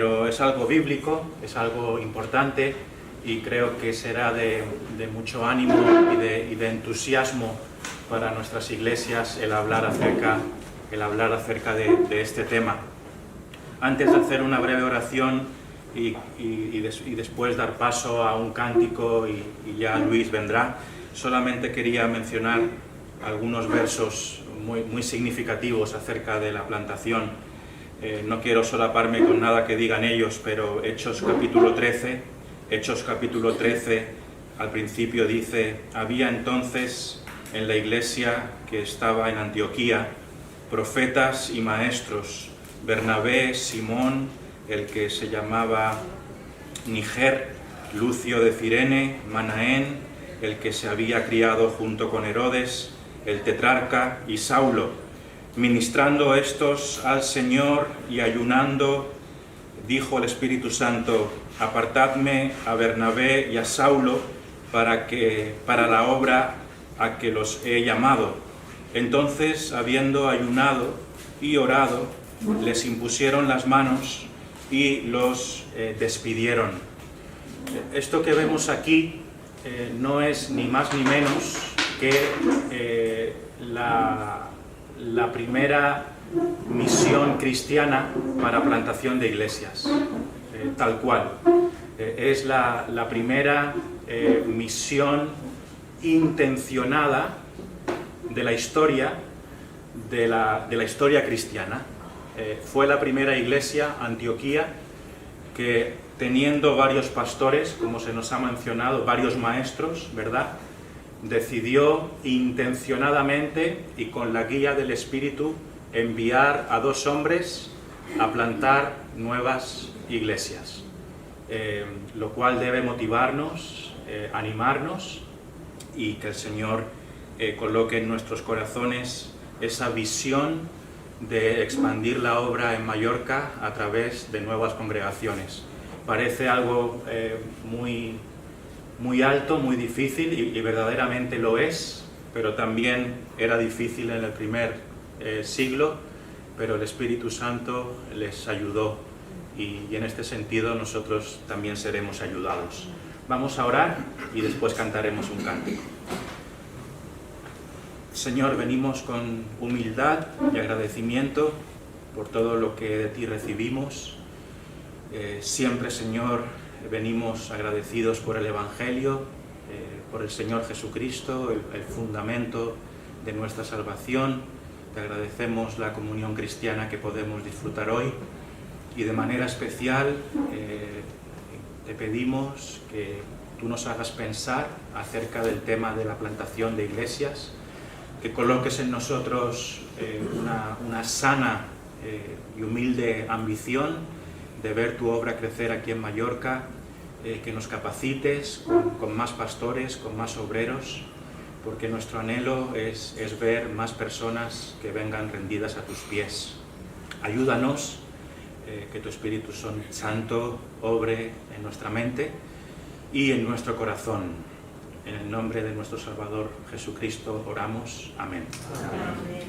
Pero es algo bíblico, es algo importante y creo que será de mucho ánimo y de entusiasmo para nuestras iglesias el hablar acerca de este tema. Antes de hacer una breve oración y después dar paso a un cántico y ya Luis vendrá, solamente quería mencionar algunos versos muy significativos acerca de la plantación. No quiero solaparme con nada que digan ellos, pero Hechos capítulo 13, al principio dice: había entonces en la iglesia que estaba en Antioquía profetas y maestros, Bernabé, Simón, el que se llamaba Niger, Lucio de Cirene, Manaén, el que se había criado junto con Herodes, el tetrarca, y Saulo. Ministrando estos al Señor y ayunando, dijo el Espíritu Santo: apartadme a Bernabé y a Saulo para la obra a que los he llamado. Entonces, habiendo ayunado y orado, les impusieron las manos y los despidieron. Esto que vemos aquí no es ni más ni menos que la primera misión cristiana para plantación de iglesias, tal cual. Es la primera misión intencionada de la historia cristiana. Fue la primera iglesia, Antioquía, que teniendo varios pastores, como se nos ha mencionado, varios maestros, ¿verdad?, decidió intencionadamente y con la guía del Espíritu enviar a 2 hombres a plantar nuevas iglesias, lo cual debe motivarnos, animarnos, y que el Señor coloque en nuestros corazones esa visión de expandir la obra en Mallorca a través de nuevas congregaciones. Parece algo muy alto, muy difícil, y verdaderamente lo es, pero también era difícil en el primer siglo, pero el Espíritu Santo les ayudó, y en este sentido nosotros también seremos ayudados. Vamos a orar y después cantaremos un cántico. Señor, venimos con humildad y agradecimiento por todo lo que de ti recibimos. Siempre, Señor, venimos agradecidos por el Evangelio, por el Señor Jesucristo, el fundamento de nuestra salvación. Te agradecemos la comunión cristiana que podemos disfrutar hoy, y de manera especial te pedimos que tú nos hagas pensar acerca del tema de la plantación de iglesias, que coloques en nosotros una sana y humilde ambición de ver tu obra crecer aquí en Mallorca, que nos capacites con más pastores, con más obreros, porque nuestro anhelo es ver más personas que vengan rendidas a tus pies. Ayúdanos, que tu Espíritu Santo obre en nuestra mente y en nuestro corazón. En el nombre de nuestro Salvador Jesucristo oramos. Amén. Amén.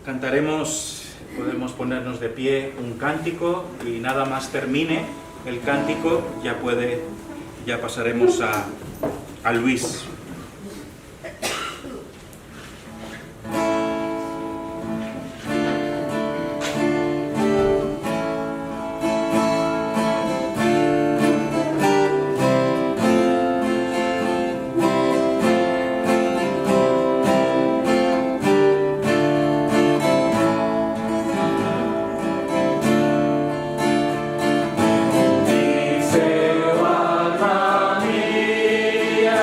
Cantaremos, podemos ponernos de pie, un cántico, y nada más termine el cántico ya pasaremos a Luis. Dice, alma mía,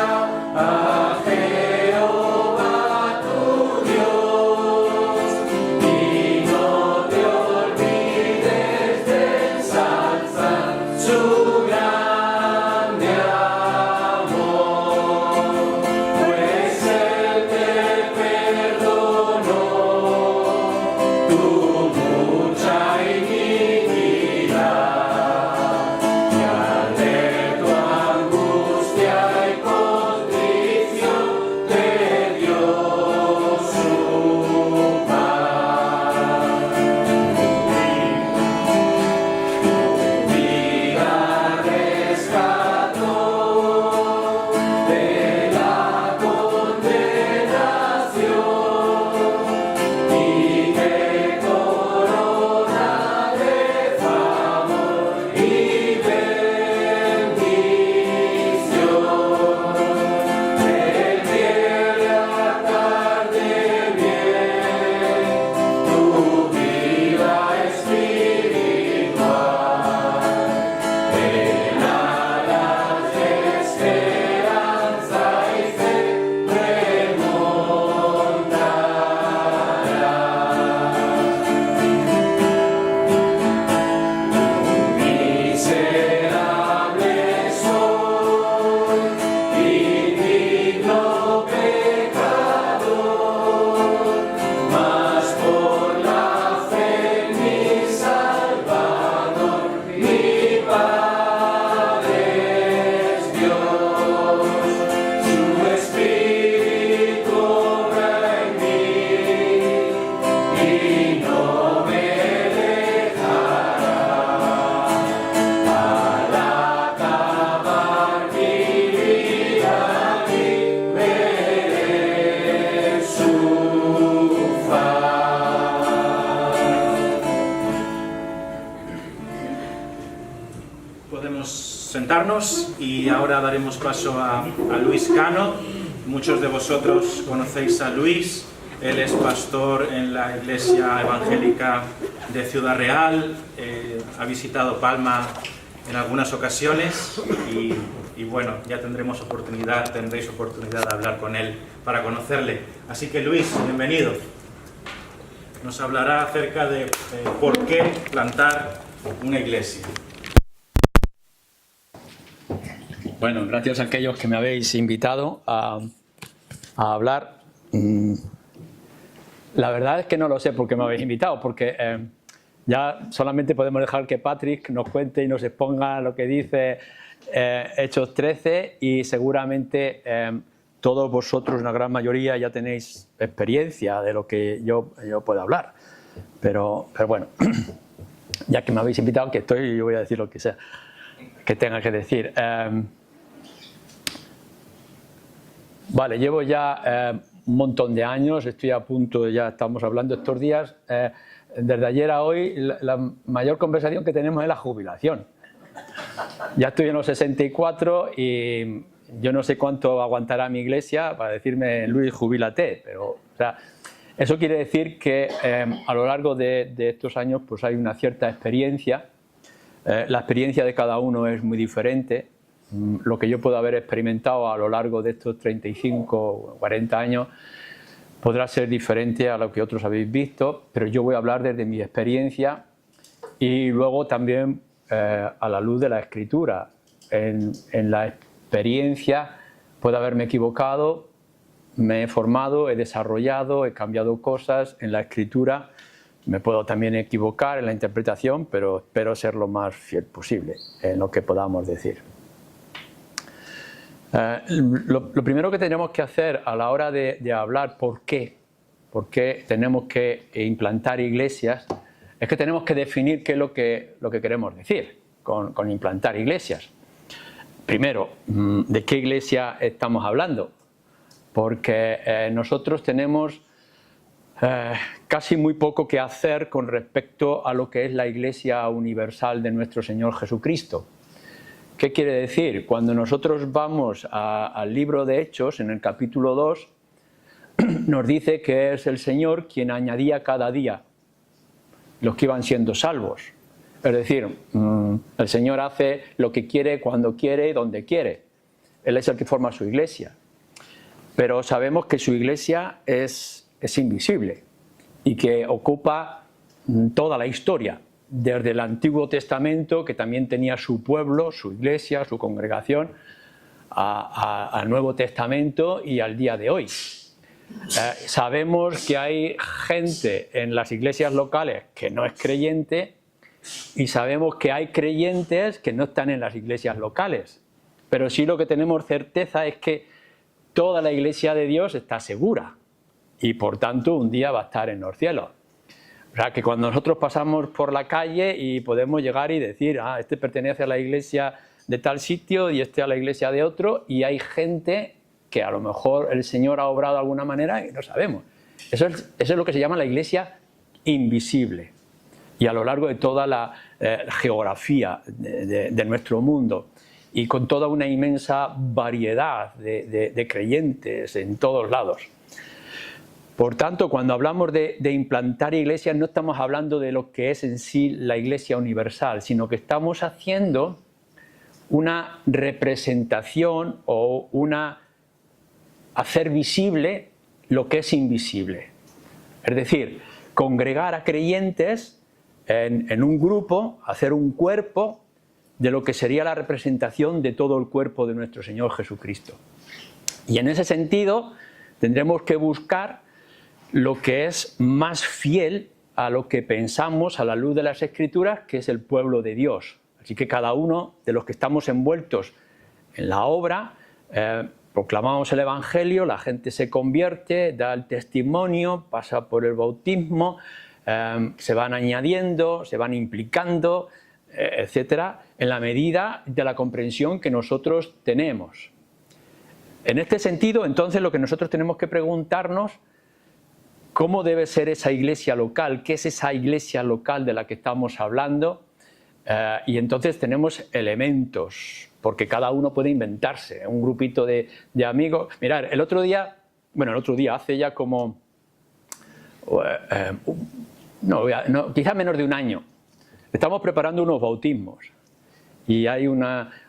presentarnos y ahora daremos paso a Luis Cano. Muchos de vosotros conocéis a Luis. Él es pastor en la Iglesia Evangélica de Ciudad Real. Ha visitado Palma en algunas ocasiones y bueno, ya tendréis oportunidad de hablar con él para conocerle. Así que Luis, bienvenido. Nos hablará acerca de por qué plantar una iglesia. Bueno, gracias a aquellos que me habéis invitado a hablar. La verdad es que no lo sé por qué me habéis invitado, porque ya solamente podemos dejar que Patrick nos cuente y nos exponga lo que dice Hechos 13 y seguramente todos vosotros, una gran mayoría, ya tenéis experiencia de lo que yo puedo hablar. Pero bueno, ya que me habéis invitado, que estoy, yo voy a decir lo que sea que tenga que decir. Vale, llevo ya un montón de años, estoy a punto, ya estamos hablando estos días, desde ayer a hoy la mayor conversación que tenemos es la jubilación. Ya estoy en los 64 y yo no sé cuánto aguantará mi iglesia para decirme, Luis, jubílate, pero o sea, eso quiere decir que a lo largo de estos años pues hay una cierta experiencia. La experiencia de cada uno es muy diferente. Lo que yo puedo haber experimentado a lo largo de estos 35 o 40 años podrá ser diferente a lo que otros habéis visto, pero yo voy a hablar desde mi experiencia y luego también a la luz de la Escritura. En la experiencia puedo haberme equivocado, me he formado, he desarrollado, he cambiado cosas. En la Escritura me puedo también equivocar en la interpretación, pero espero ser lo más fiel posible en lo que podamos decir. Lo primero que tenemos que hacer a la hora de hablar por qué tenemos que implantar iglesias, es que tenemos que definir qué es lo que queremos decir con implantar iglesias. Primero, ¿de qué iglesia estamos hablando? Porque nosotros tenemos casi muy poco que hacer con respecto a lo que es la Iglesia universal de nuestro Señor Jesucristo. ¿Qué quiere decir? Cuando nosotros vamos al libro de Hechos, en el capítulo 2, nos dice que es el Señor quien añadía cada día los que iban siendo salvos. Es decir, el Señor hace lo que quiere, cuando quiere y donde quiere. Él es el que forma su iglesia. Pero sabemos que su iglesia es invisible y que ocupa toda la historia, desde el Antiguo Testamento, que también tenía su pueblo, su iglesia, su congregación, al Nuevo Testamento y al día de hoy. Sabemos que hay gente en las iglesias locales que no es creyente y sabemos que hay creyentes que no están en las iglesias locales. Pero sí lo que tenemos certeza es que toda la iglesia de Dios está segura y por tanto un día va a estar en los cielos. O sea que cuando nosotros pasamos por la calle y podemos llegar y decir, este pertenece a la iglesia de tal sitio y este a la iglesia de otro, y hay gente que a lo mejor el Señor ha obrado de alguna manera y no sabemos. Eso es lo que se llama la iglesia invisible. Y a lo largo de toda la geografía de nuestro mundo y con toda una inmensa variedad de creyentes en todos lados. Por tanto, cuando hablamos de implantar iglesias, no estamos hablando de lo que es en sí la iglesia universal, sino que estamos haciendo una representación o hacer visible lo que es invisible. Es decir, congregar a creyentes en un grupo, hacer un cuerpo de lo que sería la representación de todo el cuerpo de nuestro Señor Jesucristo. Y en ese sentido tendremos que buscar lo que es más fiel a lo que pensamos a la luz de las Escrituras, que es el pueblo de Dios. Así que cada uno de los que estamos envueltos en la obra, proclamamos el Evangelio, la gente se convierte, da el testimonio, pasa por el bautismo, se van añadiendo, se van implicando, etcétera, en la medida de la comprensión que nosotros tenemos. En este sentido, entonces, lo que nosotros tenemos que preguntarnos, ¿cómo debe ser esa iglesia local? ¿Qué es esa iglesia local de la que estamos hablando? Y entonces tenemos elementos porque cada uno puede inventarse, un grupito de amigos. Mirad, el otro día, hace ya como, quizás menos de un año, estamos preparando unos bautismos y hay un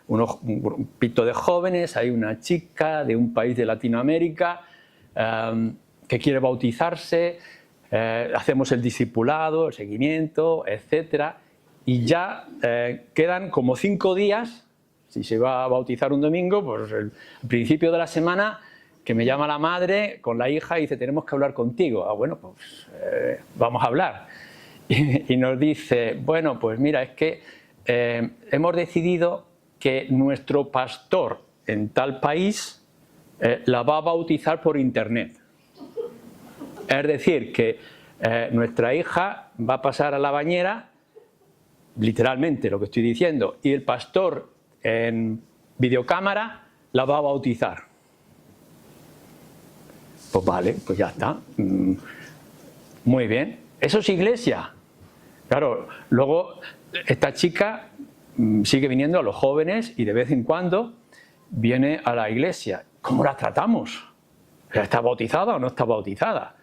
grupito de jóvenes, hay una chica de un país de Latinoamérica que quiere bautizarse, hacemos el discipulado, el seguimiento, etcétera, y ya quedan como 5 días, si se va a bautizar un domingo, pues el principio de la semana, que me llama la madre con la hija y dice, tenemos que hablar contigo. Ah, bueno, pues vamos a hablar. Y nos dice, bueno, pues mira, es que hemos decidido que nuestro pastor en tal país la va a bautizar por internet. Es decir, que nuestra hija va a pasar a la bañera, literalmente lo que estoy diciendo, y el pastor en videocámara la va a bautizar. Pues vale, pues ya está. Muy bien. Eso es iglesia. Claro, luego esta chica sigue viniendo a los jóvenes y de vez en cuando viene a la iglesia. ¿Cómo la tratamos? ¿Está bautizada o no está bautizada?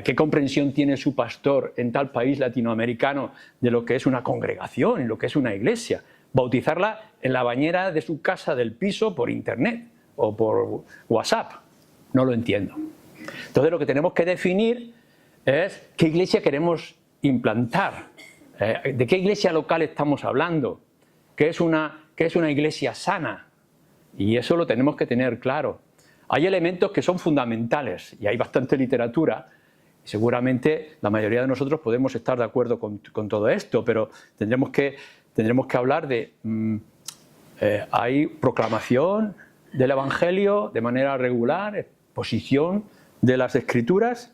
¿Qué comprensión tiene su pastor en tal país latinoamericano de lo que es una congregación, en lo que es una iglesia? Bautizarla en la bañera de su casa, del piso, por internet o por WhatsApp. No lo entiendo. Entonces lo que tenemos que definir es qué iglesia queremos implantar, de qué iglesia local estamos hablando, qué es una iglesia sana, y eso lo tenemos que tener claro. Hay elementos que son fundamentales y hay bastante literatura. Seguramente la mayoría de nosotros podemos estar de acuerdo con todo esto, pero tendremos que hablar de... hay proclamación del Evangelio de manera regular, exposición de las Escrituras.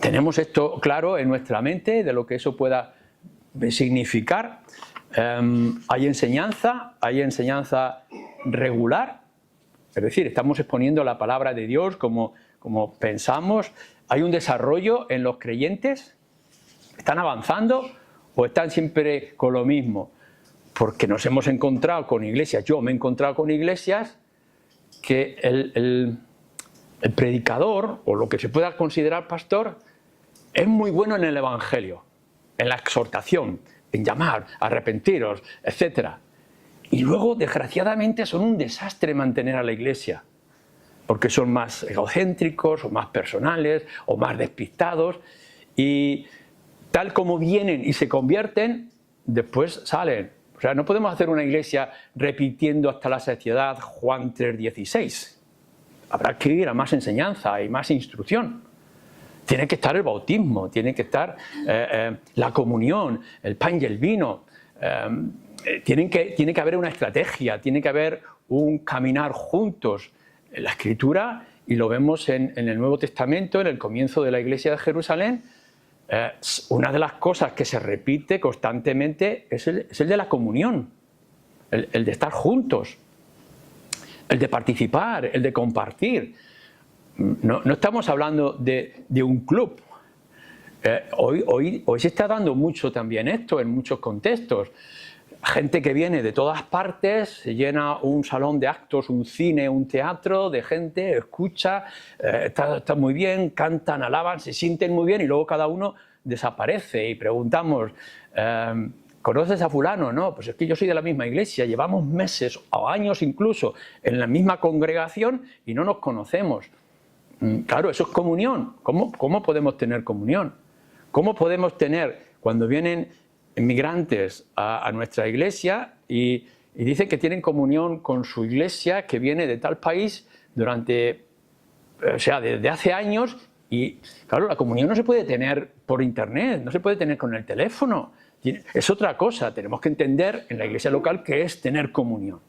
Tenemos esto claro en nuestra mente, de lo que eso pueda significar. Hay enseñanza regular, es decir, estamos exponiendo la palabra de Dios como pensamos. Hay un desarrollo en los creyentes. ¿Están avanzando o están siempre con lo mismo? Porque nos hemos encontrado con iglesias, yo me he encontrado con iglesias que el predicador, o lo que se pueda considerar pastor, es muy bueno en el Evangelio, en la exhortación, en llamar, arrepentiros, etc. Y luego, desgraciadamente, son un desastre mantener a la iglesia, porque son más egocéntricos, o más personales, o más despistados, y tal como vienen y se convierten, después salen. O sea, no podemos hacer una iglesia repitiendo hasta la saciedad Juan 3:16. Habrá que ir a más enseñanza y más instrucción. Tiene que estar el bautismo, tiene que estar la comunión, el pan y el vino. Tiene que haber una estrategia, tiene que haber un caminar juntos. En la Escritura, y lo vemos en el Nuevo Testamento, en el comienzo de la Iglesia de Jerusalén, una de las cosas que se repite constantemente es el de la comunión, el de estar juntos, el de participar, el de compartir. No estamos hablando de un club. Hoy se está dando mucho también esto en muchos contextos. Gente que viene de todas partes, se llena un salón de actos, un cine, un teatro de gente, escucha, está muy bien, cantan, alaban, se sienten muy bien y luego cada uno desaparece y preguntamos, ¿conoces a fulano? No, pues es que yo soy de la misma iglesia, llevamos meses o años incluso en la misma congregación y no nos conocemos. Claro, eso es comunión. ¿Cómo podemos tener comunión? ¿Cómo podemos tener, cuando vienen inmigrantes a nuestra iglesia y dicen que tienen comunión con su iglesia que viene de tal país desde hace años, y claro, la comunión no se puede tener por internet, no se puede tener con el teléfono, es otra cosa. Tenemos que entender en la iglesia local qué es tener comunión.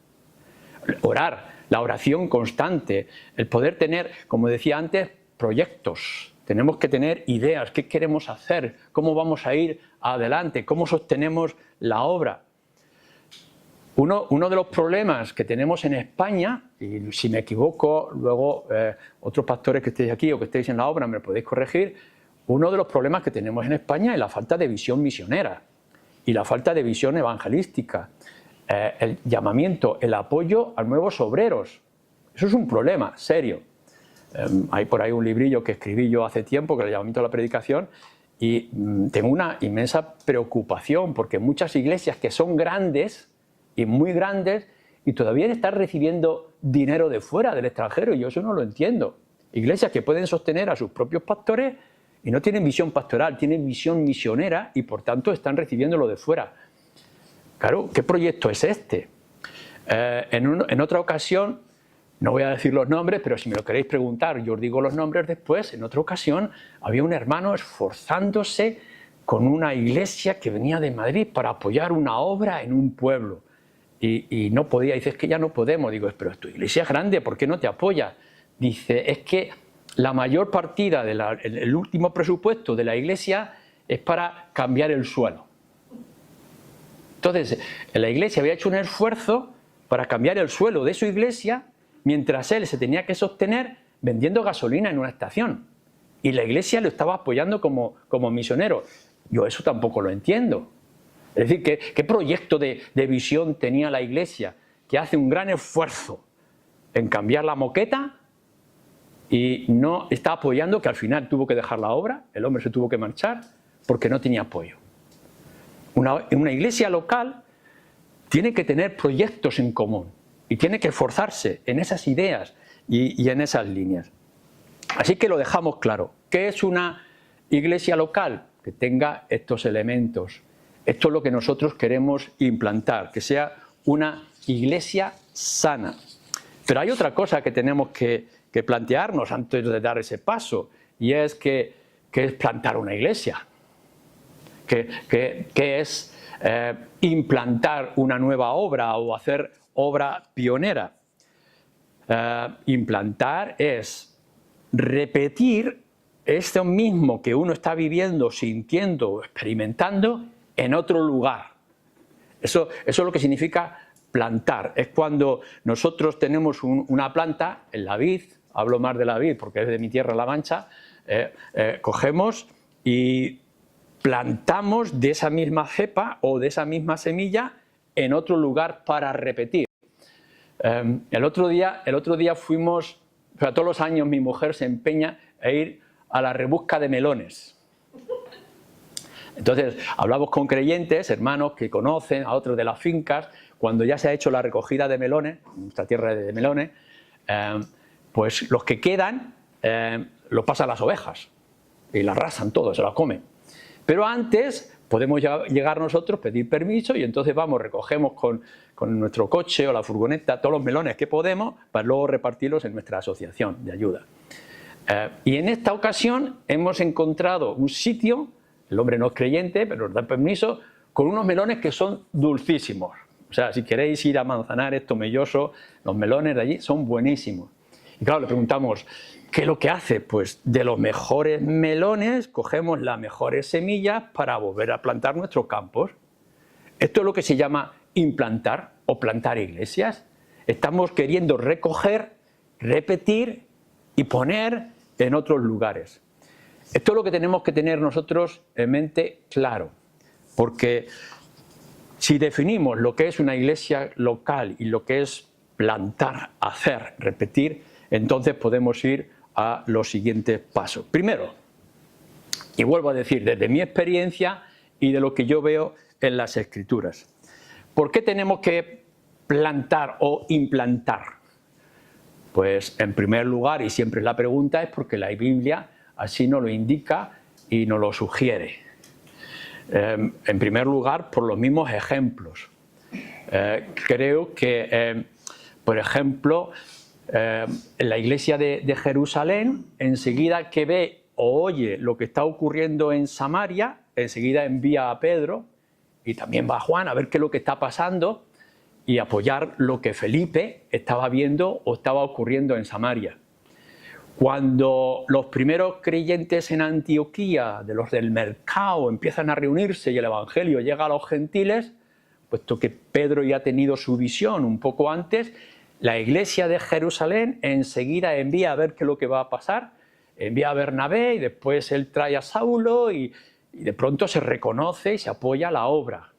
Orar, la oración constante, el poder tener, como decía antes, proyectos. Tenemos que tener ideas, qué queremos hacer, cómo vamos a ir adelante, cómo sostenemos la obra. Uno de los problemas que tenemos en España, y si me equivoco, luego otros pastores que estéis aquí o que estéis en la obra me podéis corregir, uno de los problemas que tenemos en España es la falta de visión misionera y la falta de visión evangelística. el llamamiento, el apoyo a nuevos obreros. Eso es un problema serio. Hay por ahí un librillo que escribí yo hace tiempo, que es el llamamiento a la predicación, y tengo una inmensa preocupación, porque muchas iglesias que son grandes y muy grandes, y todavía están recibiendo dinero de fuera, del extranjero, y yo eso no lo entiendo. Iglesias que pueden sostener a sus propios pastores y no tienen visión pastoral, tienen visión misionera y por tanto están recibiendo lo de fuera. Claro, ¿qué proyecto es este? En otra ocasión, no voy a decir los nombres, pero si me lo queréis preguntar, yo os digo los nombres después. En otra ocasión había un hermano esforzándose con una iglesia que venía de Madrid para apoyar una obra en un pueblo. Y no podía, dice, es que ya no podemos. Digo, pero tu iglesia es grande, ¿por qué no te apoyas? Dice, es que la mayor partida, el último presupuesto de la iglesia es para cambiar el suelo. Entonces, la iglesia había hecho un esfuerzo para cambiar el suelo de su iglesia, mientras él se tenía que sostener vendiendo gasolina en una estación. Y la iglesia lo estaba apoyando como misionero. Yo eso tampoco lo entiendo. Es decir, ¿qué proyecto de visión tenía la iglesia que hace un gran esfuerzo en cambiar la moqueta y no está apoyando, que al final tuvo que dejar la obra, el hombre se tuvo que marchar porque no tenía apoyo? Una iglesia local tiene que tener proyectos en común y tiene que esforzarse en esas ideas y en esas líneas. Así que lo dejamos claro. ¿Qué es una iglesia local? Que tenga estos elementos. Esto es lo que nosotros queremos implantar, que sea una iglesia sana. Pero hay otra cosa que tenemos que plantearnos antes de dar ese paso, y es que es plantar una iglesia. Que es implantar una nueva obra o hacer obra pionera. Implantar es repetir esto mismo que uno está viviendo, sintiendo o experimentando en otro lugar. Eso es lo que significa plantar. Es cuando nosotros tenemos una planta en la vid, hablo más de la vid porque es de mi tierra La Mancha, cogemos y plantamos de esa misma cepa o de esa misma semilla en otro lugar para repetir. El otro día fuimos, o sea, todos los años mi mujer se empeña a ir a la rebusca de melones. Entonces hablamos con creyentes, hermanos que conocen a otros de las fincas, cuando ya se ha hecho la recogida de melones, nuestra tierra de melones, pues los que quedan los pasan las ovejas y las rasan todo, se las comen. Pero antes podemos llegar nosotros, pedir permiso y entonces vamos, recogemos con nuestro coche o la furgoneta todos los melones que podemos para luego repartirlos en nuestra asociación de ayuda. Y en esta ocasión hemos encontrado un sitio, el hombre no es creyente, pero nos da permiso, con unos melones que son dulcísimos. O sea, si queréis ir a Manzanares, Tomelloso, los melones de allí son buenísimos. Y claro, le preguntamos, ¿qué es lo que hace? Pues de los mejores melones cogemos las mejores semillas para volver a plantar nuestros campos. Esto es lo que se llama implantar o plantar iglesias. Estamos queriendo recoger, repetir y poner en otros lugares. Esto es lo que tenemos que tener nosotros en mente claro, porque si definimos lo que es una iglesia local y lo que es plantar, hacer, repetir, entonces podemos ir a los siguientes pasos. Primero, y vuelvo a decir, desde mi experiencia y de lo que yo veo en las Escrituras, ¿por qué tenemos que plantar o implantar? Pues en primer lugar, y siempre la pregunta, es porque la Biblia así nos lo indica y nos lo sugiere. En primer lugar, por los mismos ejemplos. Creo que, por ejemplo, en la iglesia de Jerusalén, enseguida que ve o oye lo que está ocurriendo en Samaria, enseguida envía a Pedro y también va a Juan a ver qué es lo que está pasando y apoyar lo que Felipe estaba viendo o estaba ocurriendo en Samaria. Cuando los primeros creyentes en Antioquía, de los del mercado, empiezan a reunirse y el evangelio llega a los gentiles, puesto que Pedro ya ha tenido su visión un poco antes, la iglesia de Jerusalén enseguida envía a ver qué es lo que va a pasar, envía a Bernabé y después él trae a Saulo y de pronto se reconoce y se apoya la obra.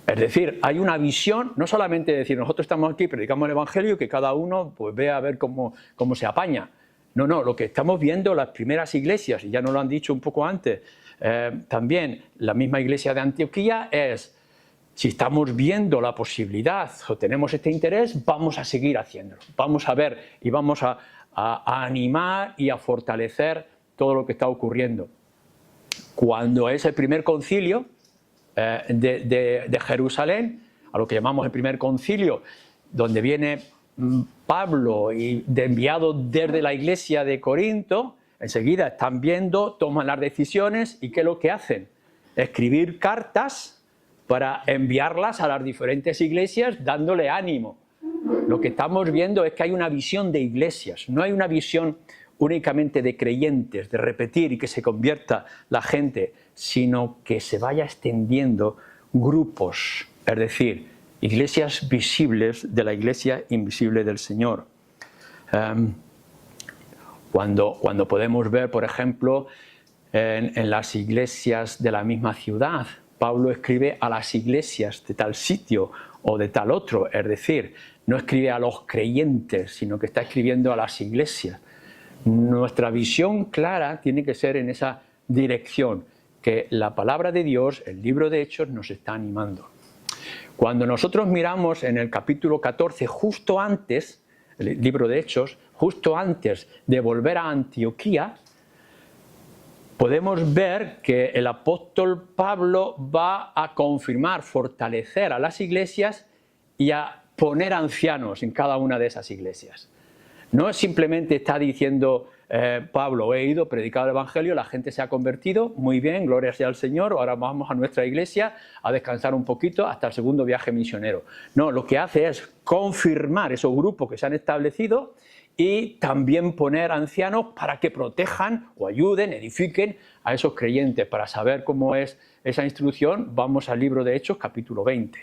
Es decir, hay una visión, no solamente decir nosotros estamos aquí, predicamos el Evangelio y que cada uno pues vea a ver cómo se apaña. No, lo que estamos viendo las primeras iglesias, y ya nos lo han dicho un poco antes, también la misma iglesia de Antioquía es, si estamos viendo la posibilidad o tenemos este interés, vamos a seguir haciéndolo, vamos a ver y vamos a animar y a fortalecer todo lo que está ocurriendo. Cuando es el primer concilio de Jerusalén, a lo que llamamos el primer concilio, donde viene Pablo y enviado desde la iglesia de Corinto, enseguida están viendo, toman las decisiones y ¿qué es lo que hacen? Escribir cartas para enviarlas a las diferentes iglesias dándole ánimo. Lo que estamos viendo es que hay una visión de iglesias, no hay una visión únicamente de creyentes, de repetir y que se convierta la gente, sino que se vaya extendiendo grupos, es decir, iglesias visibles de la iglesia invisible del Señor. Cuando podemos ver, por ejemplo, en las iglesias de la misma ciudad, Pablo escribe a las iglesias de tal sitio o de tal otro, es decir, no escribe a los creyentes, sino que está escribiendo a las iglesias. Nuestra visión clara tiene que ser en esa dirección, que la palabra de Dios, el libro de Hechos, nos está animando. Cuando nosotros miramos en el capítulo 14, justo antes, el libro de Hechos, justo antes de volver a Antioquía, podemos ver que el apóstol Pablo va a confirmar, fortalecer a las iglesias y a poner ancianos en cada una de esas iglesias. No simplemente está diciendo Pablo, he ido, predicado el Evangelio, la gente se ha convertido, muy bien, gloria sea al Señor, ahora vamos a nuestra iglesia a descansar un poquito hasta el segundo viaje misionero. No, lo que hace es confirmar esos grupos que se han establecido y también poner ancianos para que protejan o ayuden, edifiquen a esos creyentes. Para saber cómo es esa instrucción, vamos al libro de Hechos, capítulo 20.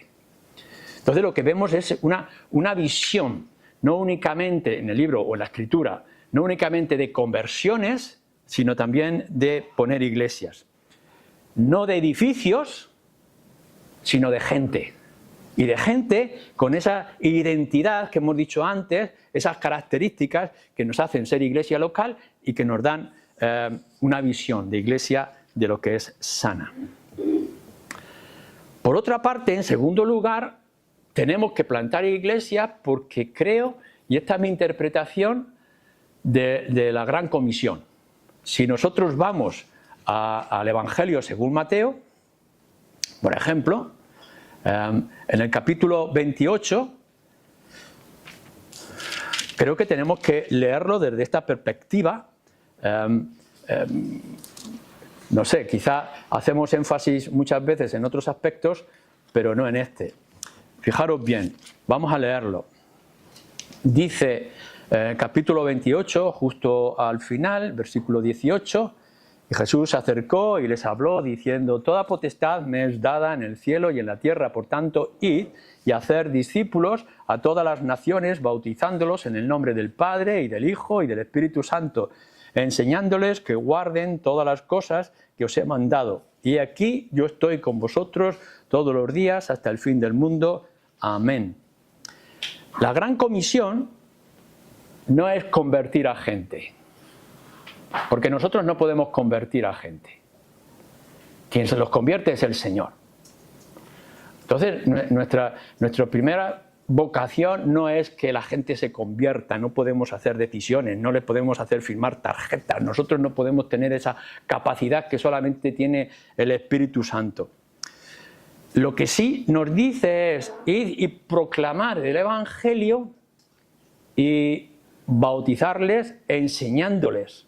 Entonces lo que vemos es una visión, no únicamente en el libro o en la escritura, no únicamente de conversiones, sino también de poner iglesias. No de edificios, sino de gente. Y de gente con esa identidad que hemos dicho antes, esas características que nos hacen ser iglesia local y que nos dan una visión de iglesia de lo que es sana. Por otra parte, en segundo lugar, tenemos que plantar iglesias porque creo, y esta es mi interpretación de la Gran Comisión. Si nosotros vamos al Evangelio según Mateo, por ejemplo, en el capítulo 28, creo que tenemos que leerlo desde esta perspectiva. No sé, quizá hacemos énfasis muchas veces en otros aspectos, pero no en este. Fijaros bien, vamos a leerlo. Dice capítulo 28, justo al final, versículo 18, y Jesús se acercó y les habló diciendo: toda potestad me es dada en el cielo y en la tierra, por tanto, id y hacer discípulos a todas las naciones, bautizándolos en el nombre del Padre y del Hijo y del Espíritu Santo, enseñándoles que guarden todas las cosas que os he mandado. Y aquí yo estoy con vosotros todos los días hasta el fin del mundo. Amén. La Gran Comisión no es convertir a gente, porque nosotros no podemos convertir a gente. Quien se los convierte es el Señor. Entonces, nuestra primera vocación no es que la gente se convierta, no podemos hacer decisiones, no le podemos hacer firmar tarjetas, nosotros no podemos tener esa capacidad que solamente tiene el Espíritu Santo. Lo que sí nos dice es ir y proclamar el Evangelio y bautizarles enseñándoles.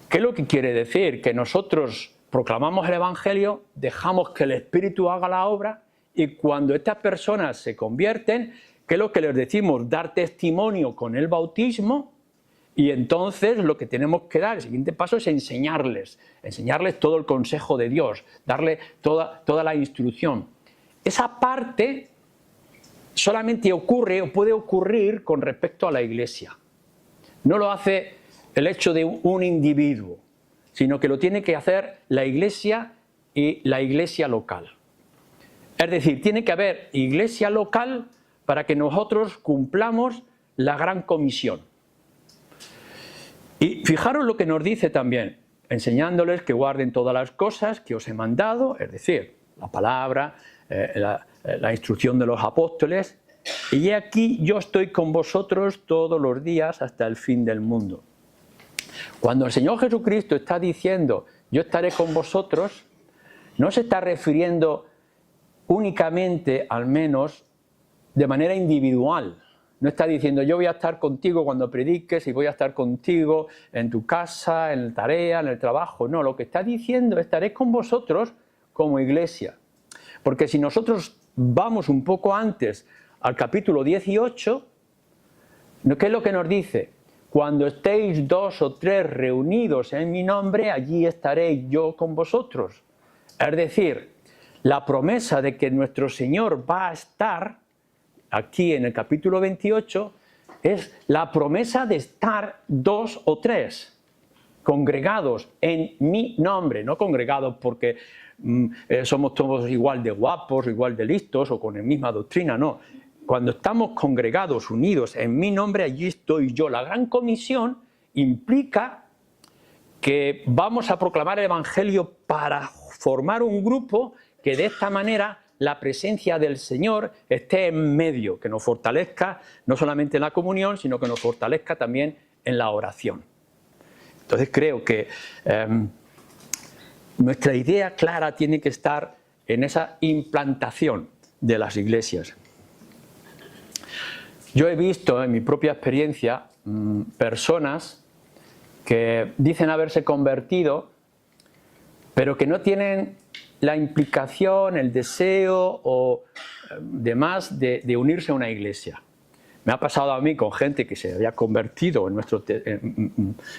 ¿Qué es lo que quiere decir? Que nosotros proclamamos el Evangelio, dejamos que el Espíritu haga la obra y cuando estas personas se convierten, ¿qué es lo que les decimos? Dar testimonio con el bautismo y entonces lo que tenemos que dar, el siguiente paso es enseñarles todo el consejo de Dios, darle toda la instrucción. Esa parte solamente ocurre o puede ocurrir con respecto a la iglesia. No lo hace el hecho de un individuo, sino que lo tiene que hacer la iglesia y la iglesia local. Es decir, tiene que haber iglesia local para que nosotros cumplamos la gran comisión. Y fijaros lo que nos dice también, enseñándoles que guarden todas las cosas que os he mandado, es decir, la palabra, la instrucción de los apóstoles. Y he aquí, yo estoy con vosotros todos los días hasta el fin del mundo. Cuando el Señor Jesucristo está diciendo, yo estaré con vosotros, no se está refiriendo únicamente, al menos, de manera individual. No está diciendo, yo voy a estar contigo cuando prediques y voy a estar contigo en tu casa, en la tarea, en el trabajo. No, lo que está diciendo, estaré con vosotros como iglesia. Porque si nosotros vamos un poco antes al capítulo 18, ¿qué es lo que nos dice? Cuando estéis 2 o 3 reunidos en mi nombre, allí estaré yo con vosotros. Es decir, la promesa de que nuestro Señor va a estar aquí en el capítulo 28 es la promesa de estar 2 o 3 congregados en mi nombre, no congregados porque somos todos igual de guapos, igual de listos o con la misma doctrina, no. Cuando estamos congregados, unidos en mi nombre, allí estoy yo. La gran comisión implica que vamos a proclamar el Evangelio para formar un grupo que de esta manera la presencia del Señor esté en medio, que nos fortalezca no solamente en la comunión, sino que nos fortalezca también en la oración. Entonces creo que nuestra idea clara tiene que estar en esa implantación de las iglesias. Yo he visto en mi propia experiencia personas que dicen haberse convertido, pero que no tienen la implicación, el deseo o demás de unirse a una iglesia. Me ha pasado a mí con gente que se había convertido en nuestro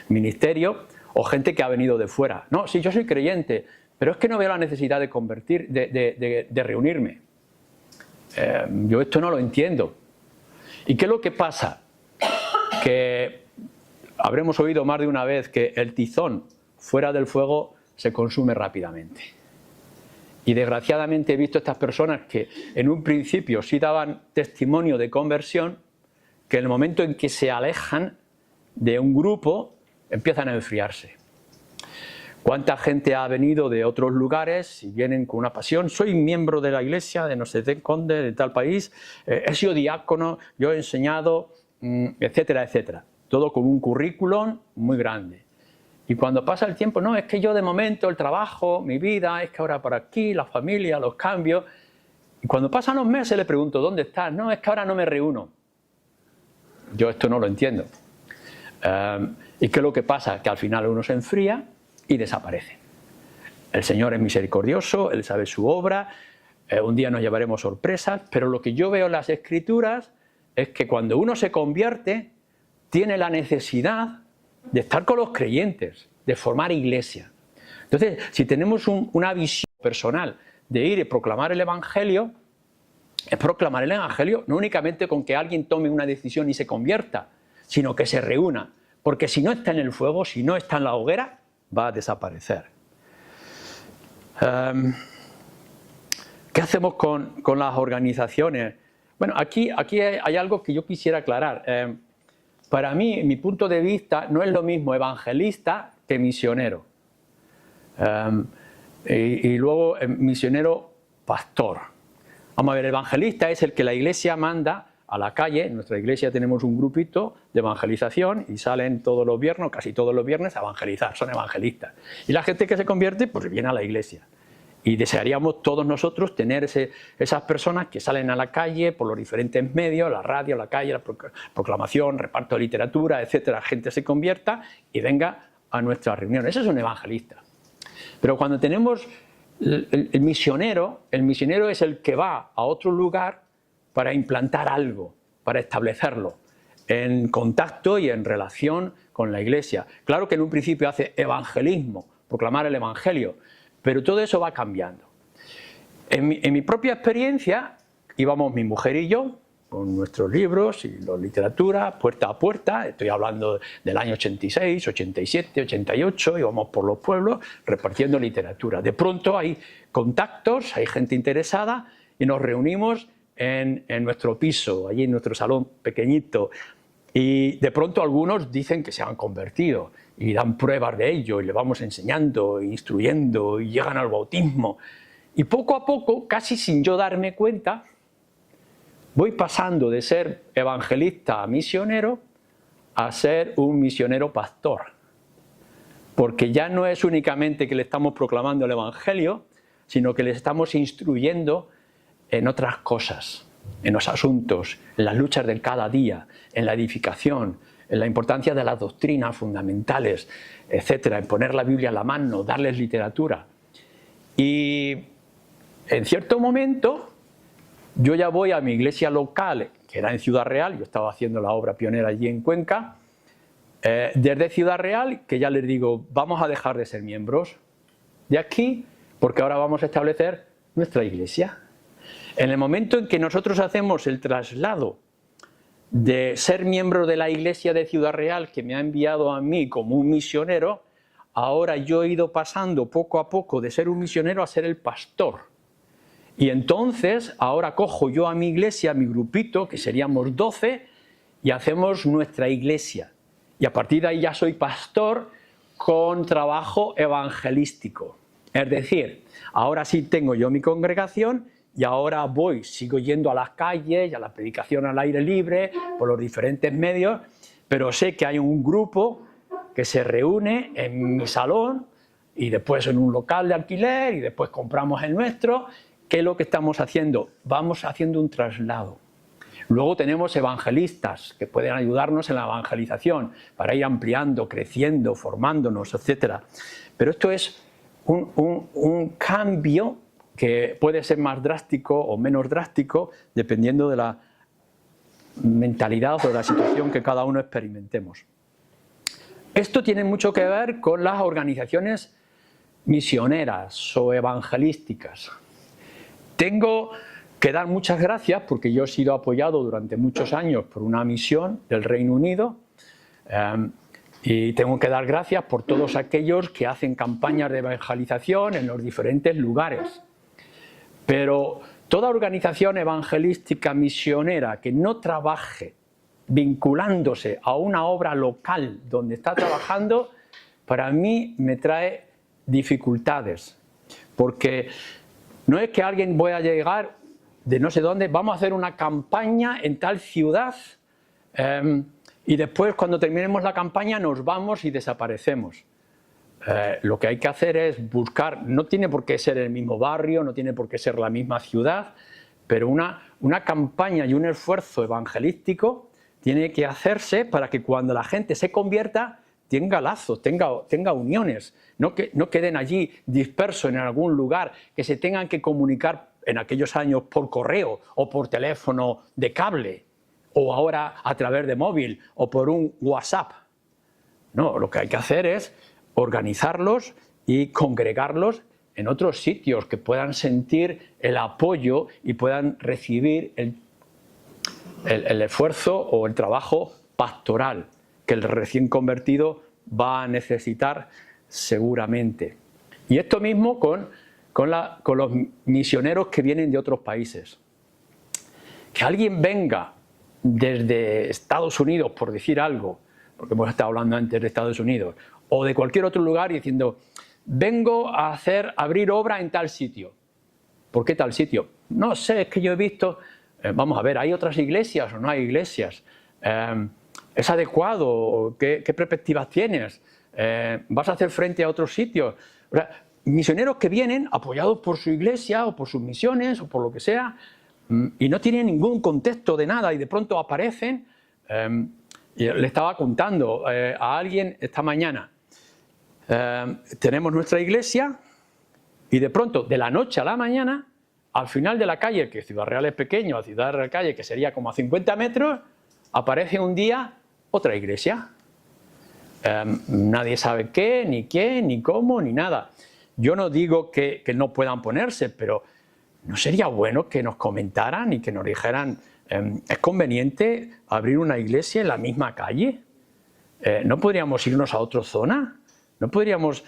ministerio o gente que ha venido de fuera. No, sí, yo soy creyente, pero es que no veo la necesidad de convertir, de reunirme. Yo esto no lo entiendo. ¿Y qué es lo que pasa? Que habremos oído más de una vez que el tizón fuera del fuego se consume rápidamente. Y desgraciadamente he visto estas personas que en un principio sí daban testimonio de conversión, que en el momento en que se alejan de un grupo empiezan a enfriarse. ¿Cuánta gente ha venido de otros lugares y vienen con una pasión? Soy miembro de la iglesia de no sé de dónde, de tal país, he sido diácono, yo he enseñado, etcétera, etcétera. Todo con un currículum muy grande. Y cuando pasa el tiempo, no, es que yo de momento el trabajo, mi vida, es que ahora por aquí, la familia, los cambios. Y cuando pasan los meses le pregunto, ¿dónde estás? No, es que ahora no me reúno. Yo esto no lo entiendo. ¿Y qué es lo que pasa? Que al final uno se enfría y desaparece. El Señor es misericordioso, Él sabe su obra, un día nos llevaremos sorpresas, pero lo que yo veo en las Escrituras es que cuando uno se convierte, tiene la necesidad de estar con los creyentes, de formar iglesia. Entonces, si tenemos una visión personal de ir y proclamar el Evangelio, es proclamar el Evangelio no únicamente con que alguien tome una decisión y se convierta, sino que se reúna, porque si no está en el fuego, si no está en la hoguera, va a desaparecer. ¿Qué hacemos con las organizaciones? Bueno, aquí hay algo que yo quisiera aclarar. Para mí, mi punto de vista, no es lo mismo evangelista que misionero. Y luego misionero pastor. Vamos a ver, el evangelista es el que la iglesia manda a la calle. En nuestra iglesia tenemos un grupito de evangelización y salen todos los viernes, casi todos los viernes, a evangelizar, son evangelistas. Y la gente que se convierte, pues viene a la iglesia. Y desearíamos todos nosotros tener esas personas que salen a la calle por los diferentes medios, la radio, la calle, la proclamación, reparto de literatura, etcétera. La gente se convierta y venga a nuestra reunión. Ese es un evangelista. Pero cuando tenemos el misionero es el que va a otro lugar para implantar algo, para establecerlo en contacto y en relación con la iglesia. Claro que en un principio hace evangelismo, proclamar el evangelio, pero todo eso va cambiando. En mi propia experiencia íbamos mi mujer y yo con nuestros libros y la literatura puerta a puerta. Estoy hablando del año 86, 87, 88, íbamos por los pueblos repartiendo literatura. De pronto hay contactos, hay gente interesada y nos reunimos en nuestro piso, allí en nuestro salón pequeñito, y de pronto algunos dicen que se han convertido y dan pruebas de ello y le vamos enseñando, instruyendo y llegan al bautismo. Y poco a poco, casi sin yo darme cuenta, voy pasando de ser evangelista misionero a ser un misionero pastor. Porque ya no es únicamente que le estamos proclamando el evangelio, sino que le estamos instruyendo en otras cosas, en los asuntos, en las luchas del cada día, en la edificación, en la importancia de las doctrinas fundamentales, etcétera, en poner la Biblia a la mano, darles literatura. Y en cierto momento yo ya voy a mi iglesia local, que era en Ciudad Real, yo estaba haciendo la obra pionera allí en Cuenca, desde Ciudad Real, que ya les digo, vamos a dejar de ser miembros de aquí, porque ahora vamos a establecer nuestra iglesia. En el momento en que nosotros hacemos el traslado de ser miembro de la iglesia de Ciudad Real, que me ha enviado a mí como un misionero, ahora yo he ido pasando poco a poco de ser un misionero a ser el pastor. Y entonces ahora cojo yo a mi iglesia, a mi grupito, que seríamos 12, y hacemos nuestra iglesia. Y a partir de ahí ya soy pastor con trabajo evangelístico. Es decir, ahora sí tengo yo mi congregación y ahora sigo yendo a las calles y a la predicación al aire libre, por los diferentes medios, pero sé que hay un grupo que se reúne en mi salón y después en un local de alquiler y después compramos el nuestro. ¿Qué es lo que estamos haciendo? Vamos haciendo un traslado. Luego tenemos evangelistas que pueden ayudarnos en la evangelización para ir ampliando, creciendo, formándonos, etc. Pero esto es un cambio que puede ser más drástico o menos drástico dependiendo de la mentalidad o de la situación que cada uno experimentemos. Esto tiene mucho que ver con las organizaciones misioneras o evangelísticas. Tengo que dar muchas gracias porque yo he sido apoyado durante muchos años por una misión del Reino Unido y tengo que dar gracias por todos aquellos que hacen campañas de evangelización en los diferentes lugares. Pero toda organización evangelística misionera que no trabaje vinculándose a una obra local donde está trabajando, para mí me trae dificultades. Porque no es que alguien vaya a llegar de no sé dónde, vamos a hacer una campaña en tal ciudad y después cuando terminemos la campaña nos vamos y desaparecemos. Lo que hay que hacer es buscar, no tiene por qué ser el mismo barrio, no tiene por qué ser la misma ciudad, pero una campaña y un esfuerzo evangelístico tiene que hacerse para que cuando la gente se convierta tenga lazos, tenga uniones, no queden allí dispersos en algún lugar, que se tengan que comunicar en aquellos años por correo o por teléfono de cable o ahora a través de móvil o por un WhatsApp. No, lo que hay que hacer es organizarlos y congregarlos en otros sitios que puedan sentir el apoyo y puedan recibir el esfuerzo o el trabajo pastoral que el recién convertido va a necesitar seguramente. Y esto mismo con los misioneros que vienen de otros países. Que alguien venga desde Estados Unidos, por decir algo, porque hemos estado hablando antes de Estados Unidos, o de cualquier otro lugar y diciendo, vengo a abrir obra en tal sitio. ¿Por qué tal sitio? No sé, es que yo he visto, vamos a ver, ¿hay otras iglesias o no hay iglesias? ¿Es adecuado? ¿Qué perspectivas tienes? ¿Vas a hacer frente a otros sitios? O sea, misioneros que vienen apoyados por su iglesia o por sus misiones o por lo que sea y no tienen ningún contexto de nada y de pronto aparecen. Y le estaba contando a alguien esta mañana, tenemos nuestra iglesia y de pronto, de la noche a la mañana, al final de la calle, que Ciudad Real es pequeño, a Ciudad Real calle, que sería como a 50 metros, aparece un día otra iglesia. Nadie sabe qué, ni cómo, ni nada. Yo no digo que no puedan ponerse, pero ¿no sería bueno que nos comentaran y que nos dijeran, ¿es conveniente abrir una iglesia en la misma calle? ¿No podríamos irnos a otra zona? ¿No podríamos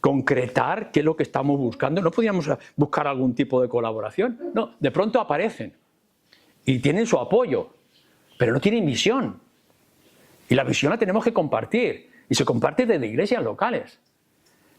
concretar qué es lo que estamos buscando. No podíamos buscar algún tipo de colaboración. No, de pronto aparecen y tienen su apoyo, pero no tienen visión. Y la visión la tenemos que compartir, y se comparte desde iglesias locales.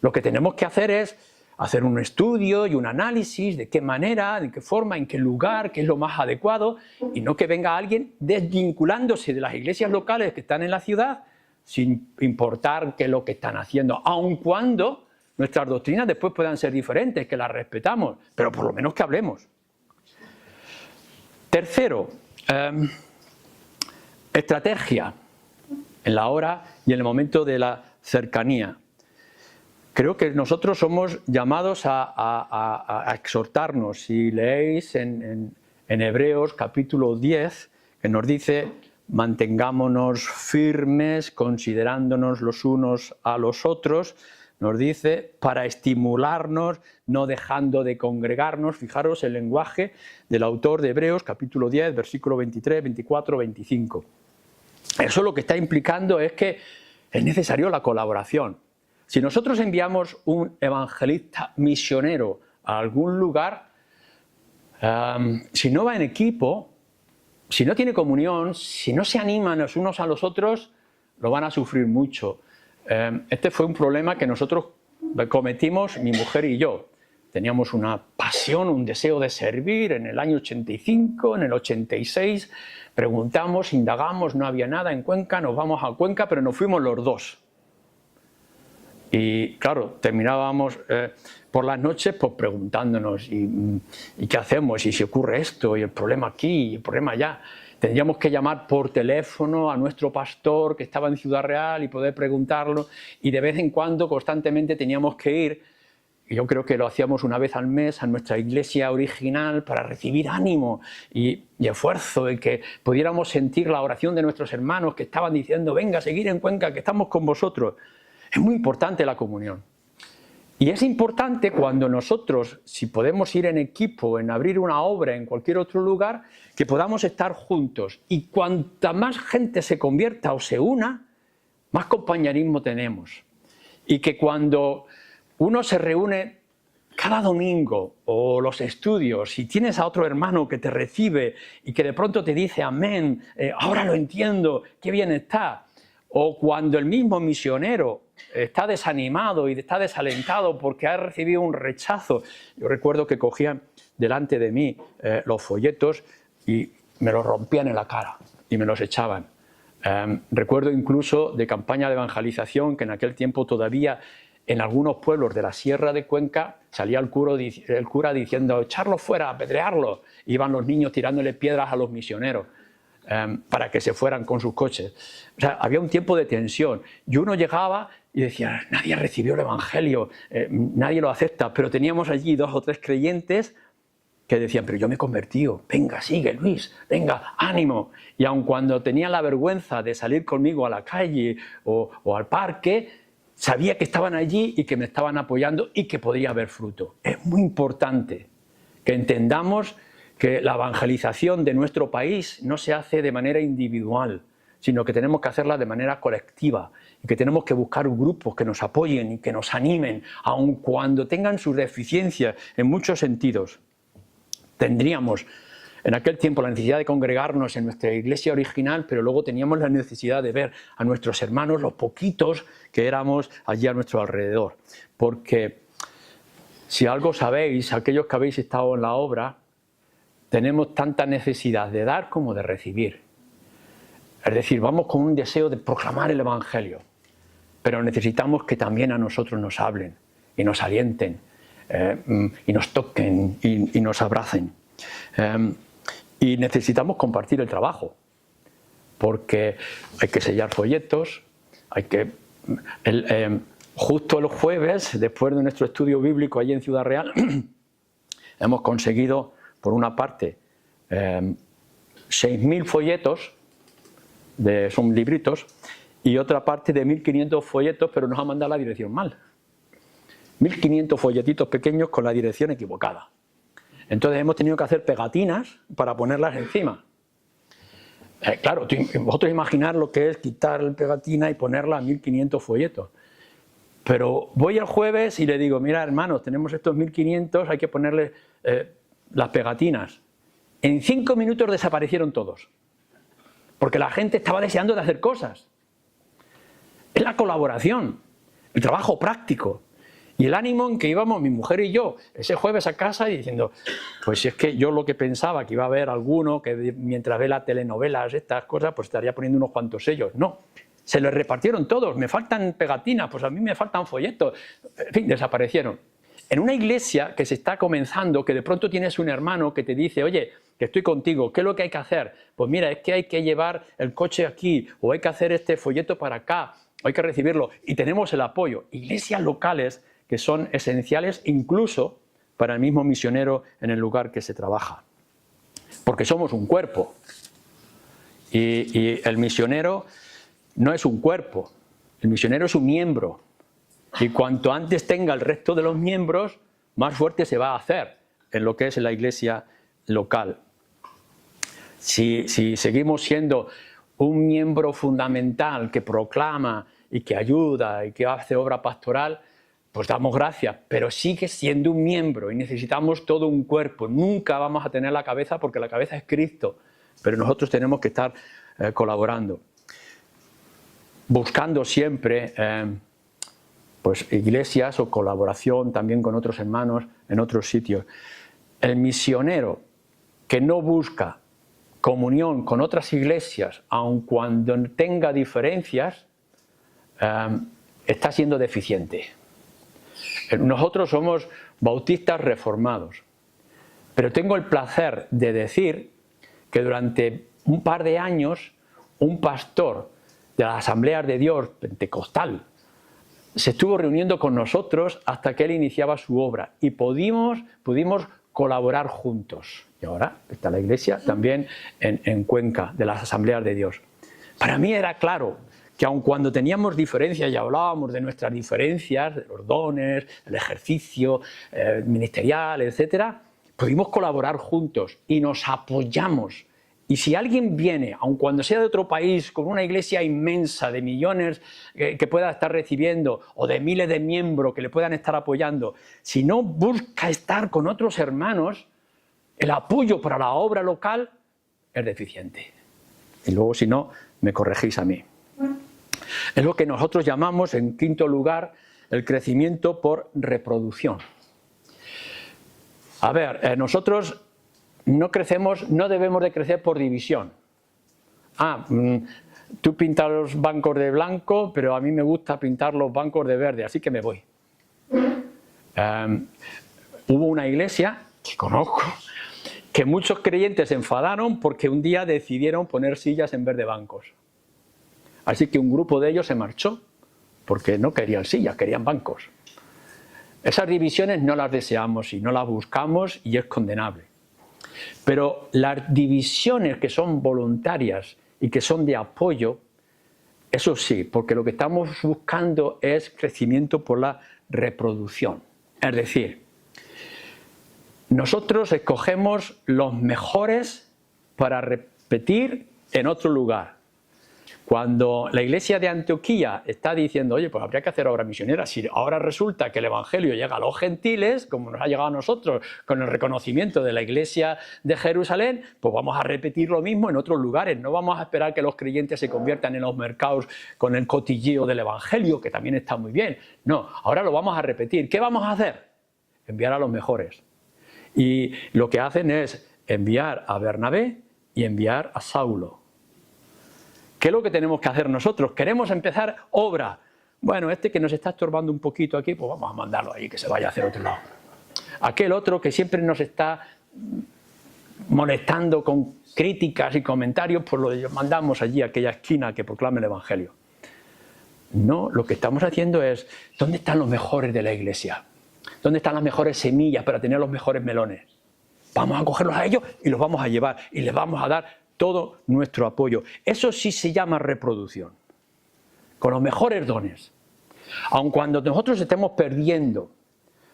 Lo que tenemos que hacer es hacer un estudio y un análisis de qué manera, de qué forma, en qué lugar, qué es lo más adecuado, y no que venga alguien desvinculándose de las iglesias locales que están en la ciudad sin importar qué es lo que están haciendo, aun cuando nuestras doctrinas después puedan ser diferentes, que las respetamos, pero por lo menos que hablemos. Tercero, estrategia en la hora y en el momento de la cercanía. Creo que nosotros somos llamados a exhortarnos. Si leéis en Hebreos capítulo 10, que nos dice: mantengámonos firmes, considerándonos los unos a los otros, nos dice para estimularnos, no dejando de congregarnos. Fijaros el lenguaje del autor de Hebreos capítulo 10, versículo 23, 24, 25. Eso lo que está implicando es que es necesario la colaboración. Si nosotros enviamos un evangelista misionero a algún lugar, si no va en equipo, si no tiene comunión, si no se animan los unos a los otros, lo van a sufrir mucho. Este fue un problema que nosotros cometimos, mi mujer y yo. Teníamos una pasión, un deseo de servir en el año 85, en el 86. Preguntamos, indagamos, no había nada en Cuenca, nos vamos a Cuenca, pero nos fuimos los dos. Y claro, terminábamos por las noches pues preguntándonos ¿y qué hacemos? ¿Y si ocurre esto? ¿Y el problema aquí? ¿Y el problema allá? Tendríamos que llamar por teléfono a nuestro pastor que estaba en Ciudad Real y poder preguntarlo, y de vez en cuando constantemente teníamos que ir, y yo creo que lo hacíamos una vez al mes, a nuestra iglesia original para recibir ánimo y esfuerzo, y que pudiéramos sentir la oración de nuestros hermanos que estaban diciendo: venga, seguir en Cuenca, que estamos con vosotros. Es muy importante la comunión. Y es importante cuando nosotros, si podemos ir en equipo, en abrir una obra en cualquier otro lugar, que podamos estar juntos. Y cuanta más gente se convierta o se una, más compañerismo tenemos. Y que cuando uno se reúne cada domingo, o los estudios, y tienes a otro hermano que te recibe y que de pronto te dice amén, ahora lo entiendo, qué bien está. O cuando el mismo misionero está desanimado y está desalentado porque ha recibido un rechazo. Yo recuerdo que cogían delante de mí los folletos y me los rompían en la cara y me los echaban. Recuerdo incluso de campaña de evangelización que en aquel tiempo todavía en algunos pueblos de la Sierra de Cuenca salía el cura diciendo: echarlos fuera, apedrearlos. Iban los niños tirándole piedras a los misioneros para que se fueran con sus coches. O sea, había un tiempo de tensión y uno llegaba y decía: nadie recibió el evangelio, nadie lo acepta, pero teníamos allí 2 o 3 creyentes que decían: pero yo me he convertido, venga, sigue Luis, venga, ánimo. Y aun cuando tenían la vergüenza de salir conmigo a la calle o al parque, sabía que estaban allí y que me estaban apoyando y que podría haber fruto. Es muy importante que entendamos que la evangelización de nuestro país no se hace de manera individual, sino que tenemos que hacerla de manera colectiva y que tenemos que buscar grupos que nos apoyen y que nos animen, aun cuando tengan sus deficiencias en muchos sentidos. Tendríamos en aquel tiempo la necesidad de congregarnos en nuestra iglesia original, pero luego teníamos la necesidad de ver a nuestros hermanos, los poquitos que éramos allí a nuestro alrededor. Porque si algo sabéis, aquellos que habéis estado en la obra, tenemos tanta necesidad de dar como de recibir. Es decir, vamos con un deseo de proclamar el evangelio, pero necesitamos que también a nosotros nos hablen y nos alienten y nos toquen y nos abracen. Y necesitamos compartir el trabajo, porque hay que sellar folletos, justo los jueves, después de nuestro estudio bíblico allí en Ciudad Real, hemos conseguido, por una parte, 6.000 folletos, son libritos, y otra parte de 1.500 folletos, pero nos ha mandado la dirección mal. 1.500 folletitos pequeños con la dirección equivocada. Entonces hemos tenido que hacer pegatinas para ponerlas encima. Claro, vosotros imaginar lo que es quitar la pegatina y ponerla a 1.500 folletos. Pero voy el jueves y le digo, mira hermanos, tenemos estos 1500, hay que ponerle las pegatinas. En 5 minutos desaparecieron todos, porque la gente estaba deseando de hacer cosas. Es la colaboración, el trabajo práctico y el ánimo en que íbamos mi mujer y yo ese jueves a casa y diciendo, pues si es que yo lo que pensaba que iba a haber alguno que mientras ve las telenovelas, estas cosas, pues estaría poniendo unos cuantos sellos. No, se les repartieron todos, me faltan pegatinas, pues a mí me faltan folletos, en fin, desaparecieron. En una iglesia que se está comenzando, que de pronto tienes un hermano que te dice, oye, que estoy contigo, ¿qué es lo que hay que hacer? Pues mira, es que hay que llevar el coche aquí, o hay que hacer este folleto para acá, o hay que recibirlo, y tenemos el apoyo. Iglesias locales que son esenciales incluso para el mismo misionero en el lugar que se trabaja. Porque somos un cuerpo, y el misionero no es un cuerpo, el misionero es un miembro. Y cuanto antes tenga el resto de los miembros, más fuerte se va a hacer en lo que es la iglesia local. Si seguimos siendo un miembro fundamental que proclama y que ayuda y que hace obra pastoral, pues damos gracias, pero sigue siendo un miembro y necesitamos todo un cuerpo. Nunca vamos a tener la cabeza porque la cabeza es Cristo, pero nosotros tenemos que estar colaborando. Buscando siempre pues iglesias o colaboración también con otros hermanos en otros sitios. El misionero que no busca comunión con otras iglesias, aun cuando tenga diferencias, está siendo deficiente. Nosotros somos bautistas reformados, pero tengo el placer de decir que durante un par de años un pastor de las Asambleas de Dios pentecostal se estuvo reuniendo con nosotros hasta que él iniciaba su obra y pudimos colaborar juntos. Y ahora está la iglesia también en Cuenca, de las Asambleas de Dios. Para mí era claro que aun cuando teníamos diferencias y hablábamos de nuestras diferencias, de los dones, el ejercicio ministerial, etc., pudimos colaborar juntos y nos apoyamos. Y si alguien viene, aun cuando sea de otro país, con una iglesia inmensa de millones que pueda estar recibiendo o de miles de miembros que le puedan estar apoyando, si no busca estar con otros hermanos, el apoyo para la obra local es deficiente. Y luego, si no, me corregís a mí. Es lo que nosotros llamamos, en quinto lugar, el crecimiento por reproducción. A ver, nosotros no crecemos, no debemos de crecer por división. Tú pintas los bancos de blanco, pero a mí me gusta pintar los bancos de verde, así que me voy. Hubo una iglesia, que conozco, que muchos creyentes se enfadaron porque un día decidieron poner sillas en vez de bancos. Así que un grupo de ellos se marchó, porque no querían sillas, querían bancos. Esas divisiones no las deseamos y no las buscamos y es condenable. Pero las divisiones que son voluntarias y que son de apoyo, eso sí, porque lo que estamos buscando es crecimiento por la reproducción. Es decir, nosotros escogemos los mejores para repetir en otro lugar. Cuando la iglesia de Antioquía está diciendo, oye, pues habría que hacer obra misionera, si ahora resulta que el evangelio llega a los gentiles, como nos ha llegado a nosotros con el reconocimiento de la iglesia de Jerusalén, pues vamos a repetir lo mismo en otros lugares. No vamos a esperar que los creyentes se conviertan en los mercados con el cotilleo del evangelio, que también está muy bien. No, ahora lo vamos a repetir. ¿Qué vamos a hacer? Enviar a los mejores. Y lo que hacen es enviar a Bernabé y enviar a Saulo. ¿Qué es lo que tenemos que hacer nosotros? Queremos empezar obra. Bueno, este que nos está estorbando un poquito aquí, pues vamos a mandarlo ahí, que se vaya a hacer otro lado. Aquel otro que siempre nos está molestando con críticas y comentarios, pues lo mandamos allí a aquella esquina que proclame el evangelio. No, lo que estamos haciendo es, ¿dónde están los mejores de la iglesia? ¿Dónde están las mejores semillas para tener los mejores melones? Vamos a cogerlos a ellos y los vamos a llevar y les vamos a dar todo nuestro apoyo. Eso sí se llama reproducción, con los mejores dones. Aun cuando nosotros estemos perdiendo,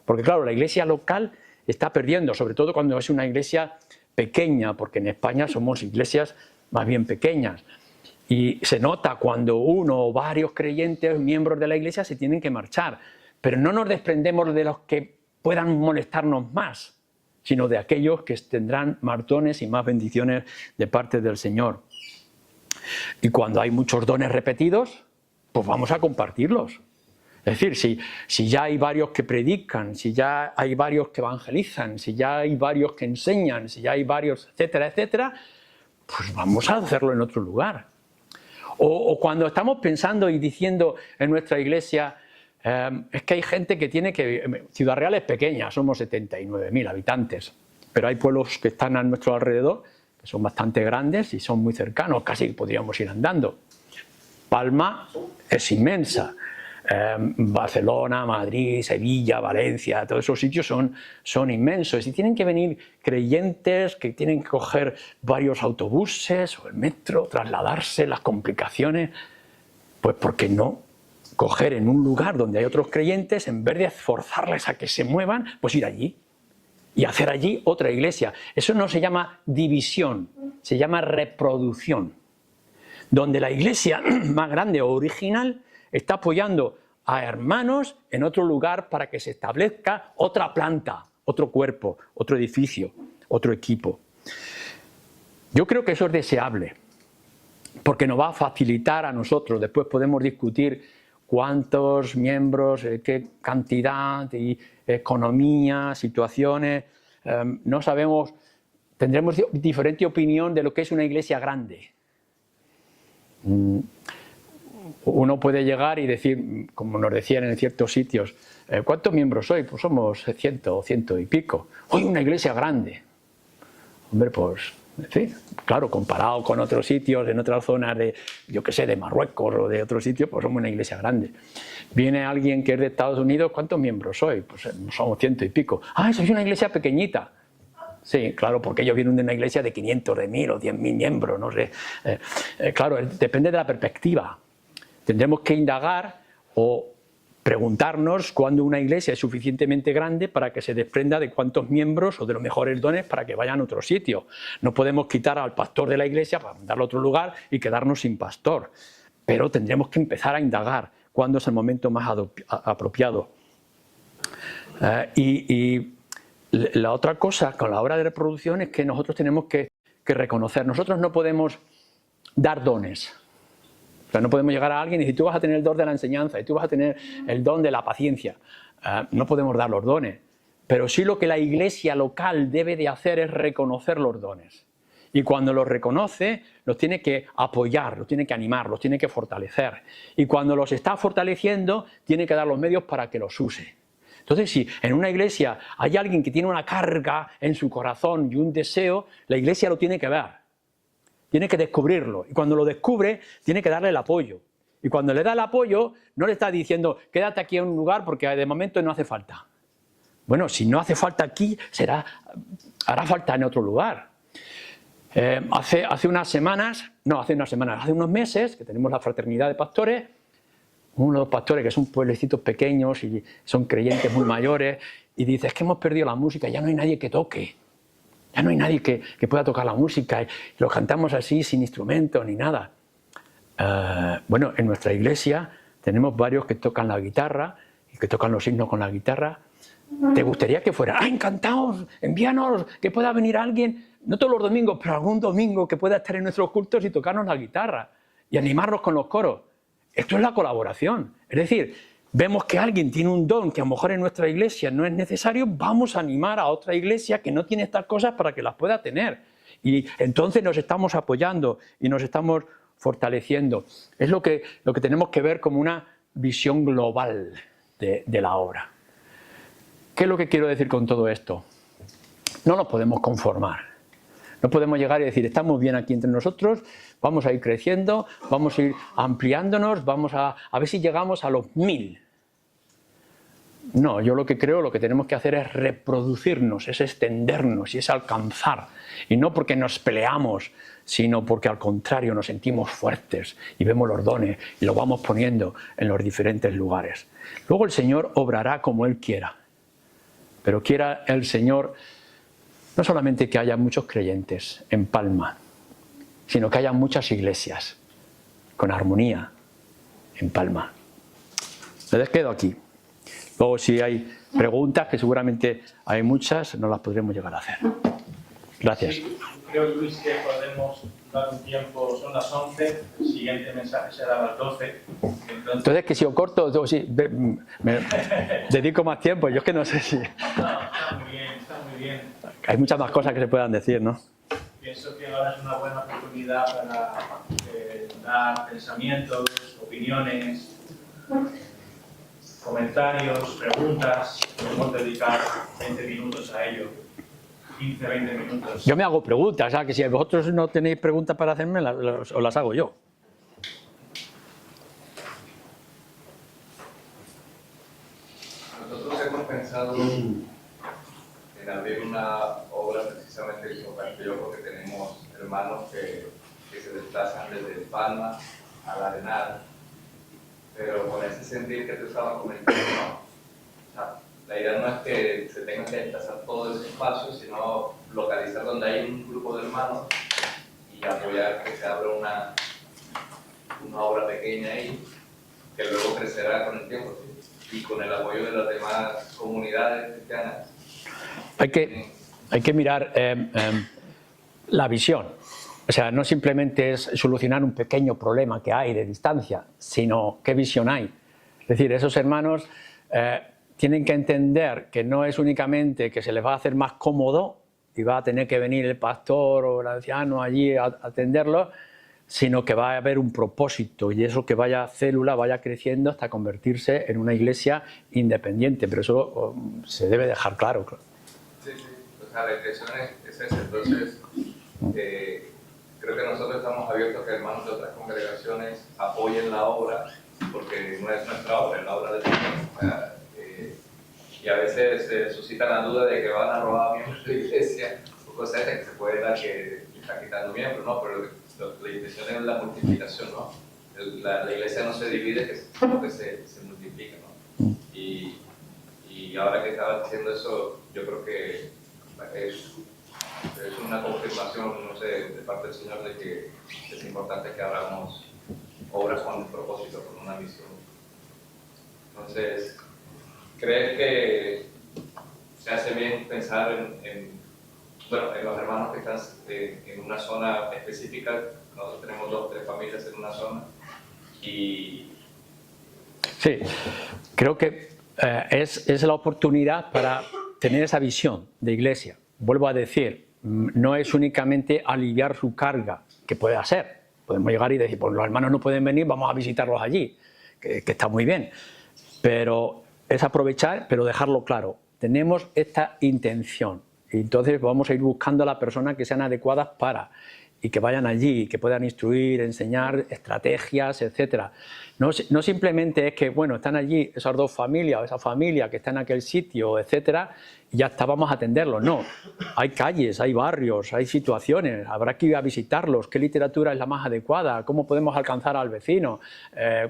porque claro, la iglesia local está perdiendo, sobre todo cuando es una iglesia pequeña, porque en España somos iglesias más bien pequeñas. Y se nota cuando uno o varios creyentes, miembros de la iglesia, se tienen que marchar. Pero no nos desprendemos de los que puedan molestarnos más, sino de aquellos que tendrán más dones y más bendiciones de parte del Señor. Y cuando hay muchos dones repetidos, pues vamos a compartirlos. Es decir, si ya hay varios que predican, si ya hay varios que evangelizan, si ya hay varios que enseñan, si ya hay varios, etcétera, etcétera, pues vamos a hacerlo en otro lugar. O cuando estamos pensando y diciendo en nuestra iglesia, es que hay gente que tiene que... Ciudad Real es pequeña, somos 79.000 habitantes, pero hay pueblos que están a nuestro alrededor, que son bastante grandes y son muy cercanos, casi podríamos ir andando. Palma es inmensa. Barcelona, Madrid, Sevilla, Valencia, todos esos sitios son inmensos y tienen que venir creyentes que tienen que coger varios autobuses o el metro, trasladarse, las complicaciones, pues ¿por qué no coger en un lugar donde hay otros creyentes, en vez de forzarles a que se muevan, pues ir allí y hacer allí otra iglesia? Eso no se llama división, se llama reproducción, donde la iglesia más grande o original está apoyando a hermanos en otro lugar para que se establezca otra planta, otro cuerpo, otro edificio, otro equipo. Yo creo que eso es deseable, porque nos va a facilitar a nosotros. Después podemos discutir cuántos miembros, qué cantidad, y economía, situaciones. No sabemos, tendremos diferente opinión de lo que es una iglesia grande. Uno puede llegar y decir, como nos decían en ciertos sitios, ¿cuántos miembros sois? Pues somos 100 y pico. ¡Hoy una iglesia grande! Hombre, pues, en fin, claro, comparado con otros sitios, en otras zonas de, yo qué sé, de Marruecos o de otros sitios, pues somos una iglesia grande. Viene alguien que es de Estados Unidos, ¿cuántos miembros sois? Pues somos 100 y pico. ¡Ah, sois una iglesia pequeñita! Sí, claro, porque ellos vienen de una iglesia de 500, de 1000 o 10.000 miembros, no sé. Claro, depende de la perspectiva. Tendremos que indagar o preguntarnos cuándo una iglesia es suficientemente grande para que se desprenda de cuántos miembros o de los mejores dones para que vayan a otro sitio. No podemos quitar al pastor de la iglesia para mandarlo a otro lugar y quedarnos sin pastor. Pero tendremos que empezar a indagar cuándo es el momento más apropiado. Y la otra cosa con la obra de reproducción es que nosotros tenemos que reconocer. Nosotros no podemos dar dones. O sea, no podemos llegar a alguien y decir, tú vas a tener el don de la enseñanza y tú vas a tener el don de la paciencia. No podemos dar los dones. Pero sí lo que la iglesia local debe de hacer es reconocer los dones. Y cuando los reconoce, los tiene que apoyar, los tiene que animar, los tiene que fortalecer. Y cuando los está fortaleciendo, tiene que dar los medios para que los use. Entonces, si en una iglesia hay alguien que tiene una carga en su corazón y un deseo, la iglesia lo tiene que ver. Tiene que descubrirlo. Y cuando lo descubre, tiene que darle el apoyo. Y cuando le da el apoyo, no le está diciendo, quédate aquí en un lugar porque de momento no hace falta. Bueno, si no hace falta aquí, hará falta en otro lugar. Hace unos meses, que tenemos la fraternidad de pastores, uno de los pastores que son pueblecitos pequeños y son creyentes muy mayores, y dice, es que hemos perdido la música, ya no hay nadie que toque. Ya no hay nadie que pueda tocar la música y lo cantamos así sin instrumento ni nada. Bueno, en nuestra iglesia tenemos varios que tocan la guitarra y que tocan los himnos con la guitarra. ¿Te gustaría que fuera? ¡Ah, encantados! Envíanos, que pueda venir alguien, no todos los domingos, pero algún domingo que pueda estar en nuestros cultos y tocarnos la guitarra y animarnos con los coros. Esto es la colaboración. Es decir, vemos que alguien tiene un don que a lo mejor en nuestra iglesia no es necesario, vamos a animar a otra iglesia que no tiene estas cosas para que las pueda tener. Y entonces nos estamos apoyando y nos estamos fortaleciendo. Es lo que tenemos que ver como una visión global de la obra. ¿Qué es lo que quiero decir con todo esto? No nos podemos conformar. No podemos llegar y decir, estamos bien aquí entre nosotros, vamos a ir creciendo, vamos a ir ampliándonos, vamos a ver si llegamos a los 1000. No, yo lo que creo, lo que tenemos que hacer es reproducirnos, es extendernos y es alcanzar. Y no porque nos peleamos, sino porque al contrario nos sentimos fuertes y vemos los dones y los vamos poniendo en los diferentes lugares. Luego el Señor obrará como Él quiera. Pero quiera el Señor no solamente que haya muchos creyentes en Palma, sino que haya muchas iglesias con armonía en Palma. Me quedo aquí. Luego, si hay preguntas, que seguramente hay muchas, no las podremos llegar a hacer. Gracias. Sí, creo, Luis, que podemos dar un tiempo, son las 11, el siguiente mensaje será a las 12. Entonces, que si os corto, o si me dedico más tiempo, yo es que no sé si... No, está muy bien. Hay muchas más cosas que se puedan decir, ¿no? Pienso que ahora es una buena oportunidad para dar pensamientos, opiniones, comentarios, preguntas. Podemos dedicar 20 minutos a ello, 15, 20 minutos. Yo me hago preguntas, o sea, que si vosotros no tenéis preguntas para hacerme, os las hago yo. Nosotros hemos pensado en abrir una obra precisamente en Socarpillo porque tenemos hermanos que se desplazan desde Palma al Arenal, pero con ese sentir que te estaba comentando, ¿no? O sea, la idea no es que se tenga que desplazar todo ese espacio, sino localizar donde hay un grupo de hermanos y apoyar que se abra una obra pequeña ahí, que luego crecerá con el tiempo, ¿sí? Y con el apoyo de las demás comunidades cristianas. Hay que mirar la visión. O sea, no simplemente es solucionar un pequeño problema que hay de distancia, sino qué visión hay. Es decir, esos hermanos tienen que entender que no es únicamente que se les va a hacer más cómodo y va a tener que venir el pastor o el anciano allí a atenderlos, sino que va a haber un propósito y eso que vaya célula vaya creciendo hasta convertirse en una iglesia independiente. Pero eso se debe dejar claro. Sí, sí. O sea, la intención es esa. Entonces, creo que nosotros estamos abiertos a que hermanos de otras congregaciones apoyen la obra, porque no es nuestra obra, es la obra del Señor. Y a veces se suscita la duda de que van a robar miembros de la iglesia, o cosas que se puede dar que está quitando miembros, ¿no? Pero la intención es la multiplicación, ¿no? La iglesia no se divide, sino que se multiplica, ¿no? Y ahora que estaba diciendo eso, yo creo que es una confirmación, no sé, de parte del Señor de que es importante que hagamos obras con un propósito, con una misión. Entonces, ¿crees que se hace bien pensar en los hermanos que están en una zona específica? Nosotros tenemos 2 o 3 familias en una zona y... Sí, creo que es la oportunidad para tener esa visión de iglesia. Vuelvo a decir, no es únicamente aliviar su carga, que puede ser. Podemos llegar y decir, pues los hermanos no pueden venir, vamos a visitarlos allí, que está muy bien. Pero es aprovechar, pero dejarlo claro. Tenemos esta intención y entonces vamos a ir buscando a las personas que sean adecuadas para y que vayan allí, que puedan instruir, enseñar estrategias, etc. No simplemente es que, bueno, están allí esas 2 familias o esa familia que está en aquel sitio, etc. y ya está, vamos a atenderlos. No, hay calles, hay barrios, hay situaciones, habrá que ir a visitarlos, qué literatura es la más adecuada, cómo podemos alcanzar al vecino,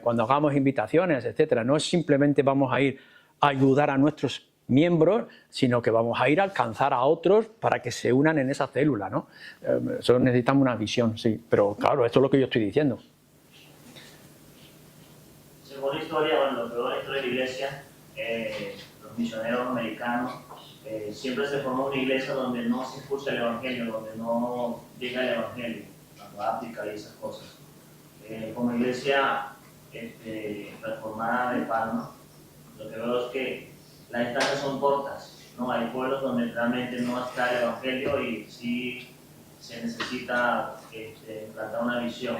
cuando hagamos invitaciones, etc. No es simplemente vamos a ir a ayudar a nuestros miembros, sino que vamos a ir a alcanzar a otros para que se unan en esa célula, ¿no? Solo necesitamos una visión, sí, pero claro, esto es lo que yo estoy diciendo. Según la historia, bueno, lo que veo en la historia de la iglesia, los misioneros americanos, siempre se formó una iglesia donde no se escucha el evangelio, donde no llega el evangelio, como África y esas cosas. Como iglesia reformada de Palma, lo que veo es que las distancias son cortas, ¿no? Hay pueblos donde realmente no está el evangelio y sí se necesita plantar una visión.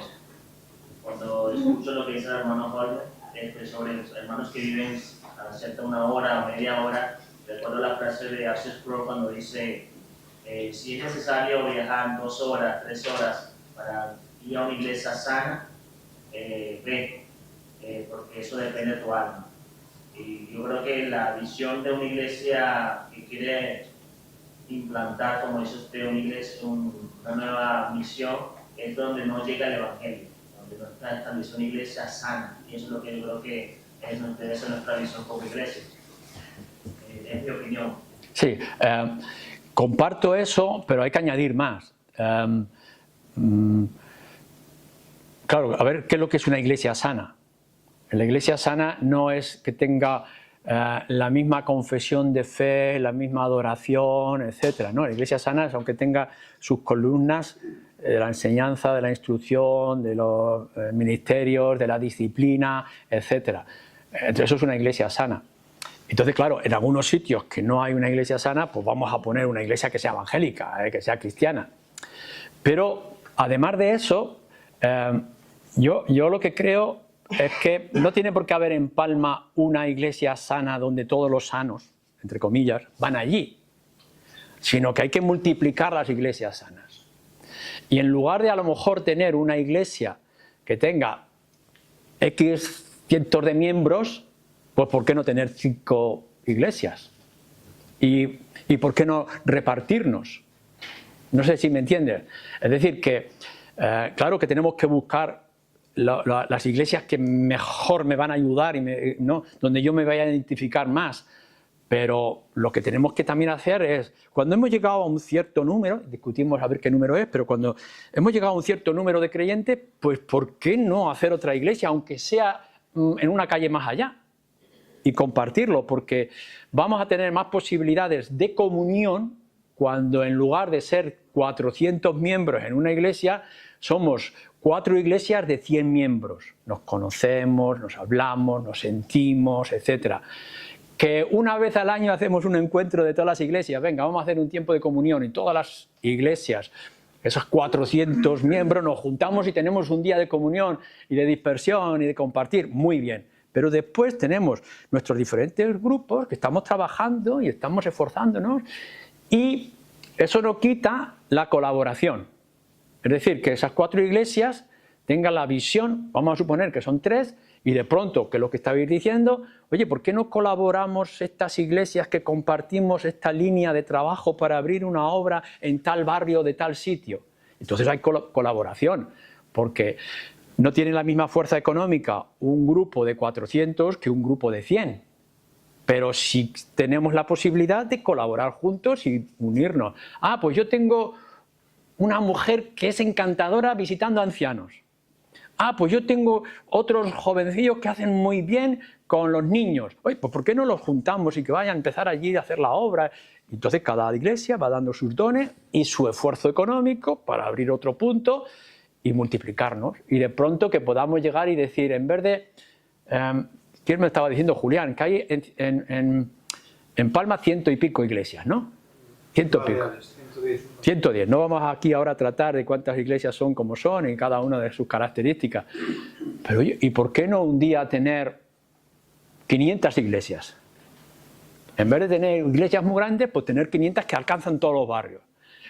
Cuando escucho lo que dice el hermano Jorge sobre los hermanos que viven a cerca de 1 hora o media hora, recuerdo la frase de R.C. Sproul cuando dice si es necesario viajar 2 horas, 3 horas para ir a una iglesia sana, ve, porque eso depende de tu alma. Y yo creo que la visión de una iglesia que quiere implantar, como dice usted, una nueva misión, es donde no llega el evangelio, donde no está establecido una iglesia sana. Y eso es lo que yo creo que debe ser nuestra visión como iglesia. Es mi opinión. Sí, comparto eso, pero hay que añadir más. Claro, a ver, ¿qué es lo que es una iglesia sana? La iglesia sana no es que tenga la misma confesión de fe, la misma adoración, etc. No, la iglesia sana es aunque tenga sus columnas de la enseñanza, de la instrucción, de los ministerios, de la disciplina, etc. Entonces eso es una iglesia sana. Entonces, claro, en algunos sitios que no hay una iglesia sana, pues vamos a poner una iglesia que sea evangélica, que sea cristiana. Pero, además de eso, yo lo que creo es que no tiene por qué haber en Palma una iglesia sana donde todos los sanos, entre comillas, van allí, sino que hay que multiplicar las iglesias sanas. Y en lugar de a lo mejor tener una iglesia que tenga X cientos de miembros, pues ¿por qué no tener 5 iglesias? ¿Y por qué no repartirnos? No sé si me entiendes. Es decir, que claro que tenemos que buscar las iglesias que mejor me van a ayudar y ¿no? donde yo me vaya a identificar más. Pero lo que tenemos que también hacer es, cuando hemos llegado a un cierto número, discutimos a ver qué número es, pero cuando hemos llegado a un cierto número de creyentes, pues ¿por qué no hacer otra iglesia, aunque sea en una calle más allá? Y compartirlo, porque vamos a tener más posibilidades de comunión cuando en lugar de ser 400 miembros en una iglesia, somos 4 iglesias de 100 miembros. Nos conocemos, nos hablamos, nos sentimos, etc. Que una vez al año hacemos un encuentro de todas las iglesias, venga, vamos a hacer un tiempo de comunión y todas las iglesias, esos 400 miembros, nos juntamos y tenemos un día de comunión y de dispersión y de compartir, muy bien. Pero después tenemos nuestros diferentes grupos que estamos trabajando y estamos esforzándonos y eso no quita la colaboración. Es decir, que esas 4 iglesias tengan la visión, vamos a suponer que son 3, y de pronto, que lo que estabais diciendo, oye, ¿por qué no colaboramos estas iglesias que compartimos esta línea de trabajo para abrir una obra en tal barrio de tal sitio? Entonces hay colaboración, porque no tiene la misma fuerza económica un grupo de 400 que un grupo de 100. Pero sí tenemos la posibilidad de colaborar juntos y unirnos. Ah, pues yo tengo una mujer que es encantadora visitando ancianos. Ah, pues yo tengo otros jovencillos que hacen muy bien con los niños. Oye, pues ¿por qué no los juntamos y que vayan a empezar allí a hacer la obra? Entonces cada iglesia va dando sus dones y su esfuerzo económico para abrir otro punto y multiplicarnos. Y de pronto que podamos llegar y decir, en vez de... ¿quién me estaba diciendo? Julián, que hay en Palma 100 y pico iglesias, ¿no? 100 y pico. 110. No vamos aquí ahora a tratar de cuántas iglesias son como son y cada una de sus características. Pero oye, ¿y por qué no un día tener 500 iglesias? En vez de tener iglesias muy grandes, pues tener 500 que alcanzan todos los barrios.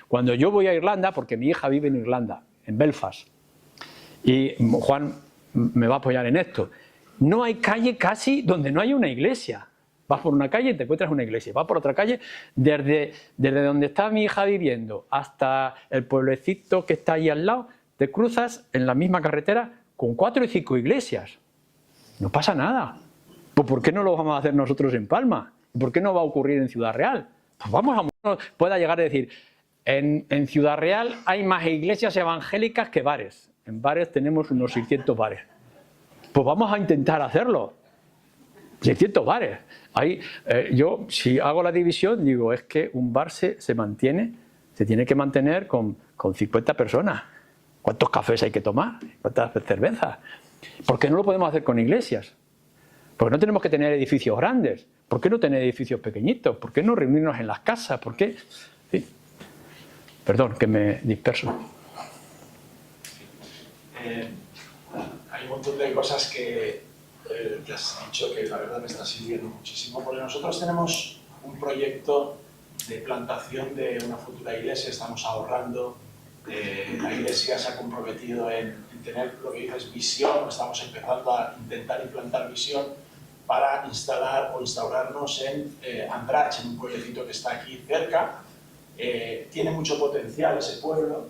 Cuando yo voy a Irlanda, porque mi hija vive en Irlanda, en Belfast, y Juan me va a apoyar en esto, no hay calle casi donde no haya una iglesia. Vas por una calle y te encuentras una iglesia. Vas por otra calle, desde donde está mi hija viviendo hasta el pueblecito que está ahí al lado, te cruzas en la misma carretera con 4 y 5 iglesias. No pasa nada. Pues ¿por qué no lo vamos a hacer nosotros en Palma? ¿Por qué no va a ocurrir en Ciudad Real? Pues vamos a pueda llegar a decir, en Ciudad Real hay más iglesias evangélicas que bares. En bares tenemos unos 600 bares. Pues vamos a intentar hacerlo. 600 bares. Ahí, yo, si hago la división, digo, es que un bar se tiene que mantener con 50 personas. ¿Cuántos cafés hay que tomar? ¿Cuántas cervezas? ¿Por qué no lo podemos hacer con iglesias? ¿Por qué no tenemos que tener edificios grandes? ¿Por qué no tener edificios pequeñitos? ¿Por qué no reunirnos en las casas? ¿Por qué? Sí. Perdón, que me disperso. Hay un montón de cosas que has dicho que la verdad me está sirviendo muchísimo, porque nosotros tenemos un proyecto de plantación de una futura iglesia, estamos ahorrando, la iglesia se ha comprometido en tener lo que dices visión, estamos empezando a intentar implantar visión para instaurarnos en Andratx, en un pueblecito que está aquí cerca. Tiene mucho potencial ese pueblo,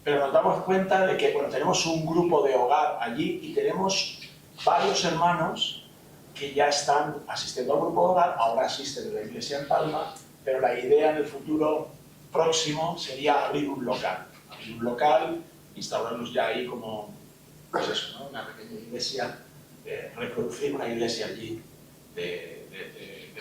pero nos damos cuenta de que bueno, tenemos un grupo de hogar allí y tenemos varios hermanos que ya están asistiendo al grupo de hogar, ahora asisten a la iglesia en Palma, pero la idea en el futuro próximo sería abrir un local, instaurarlos ya ahí como pues eso, ¿no? Una pequeña iglesia, reproducir una iglesia allí de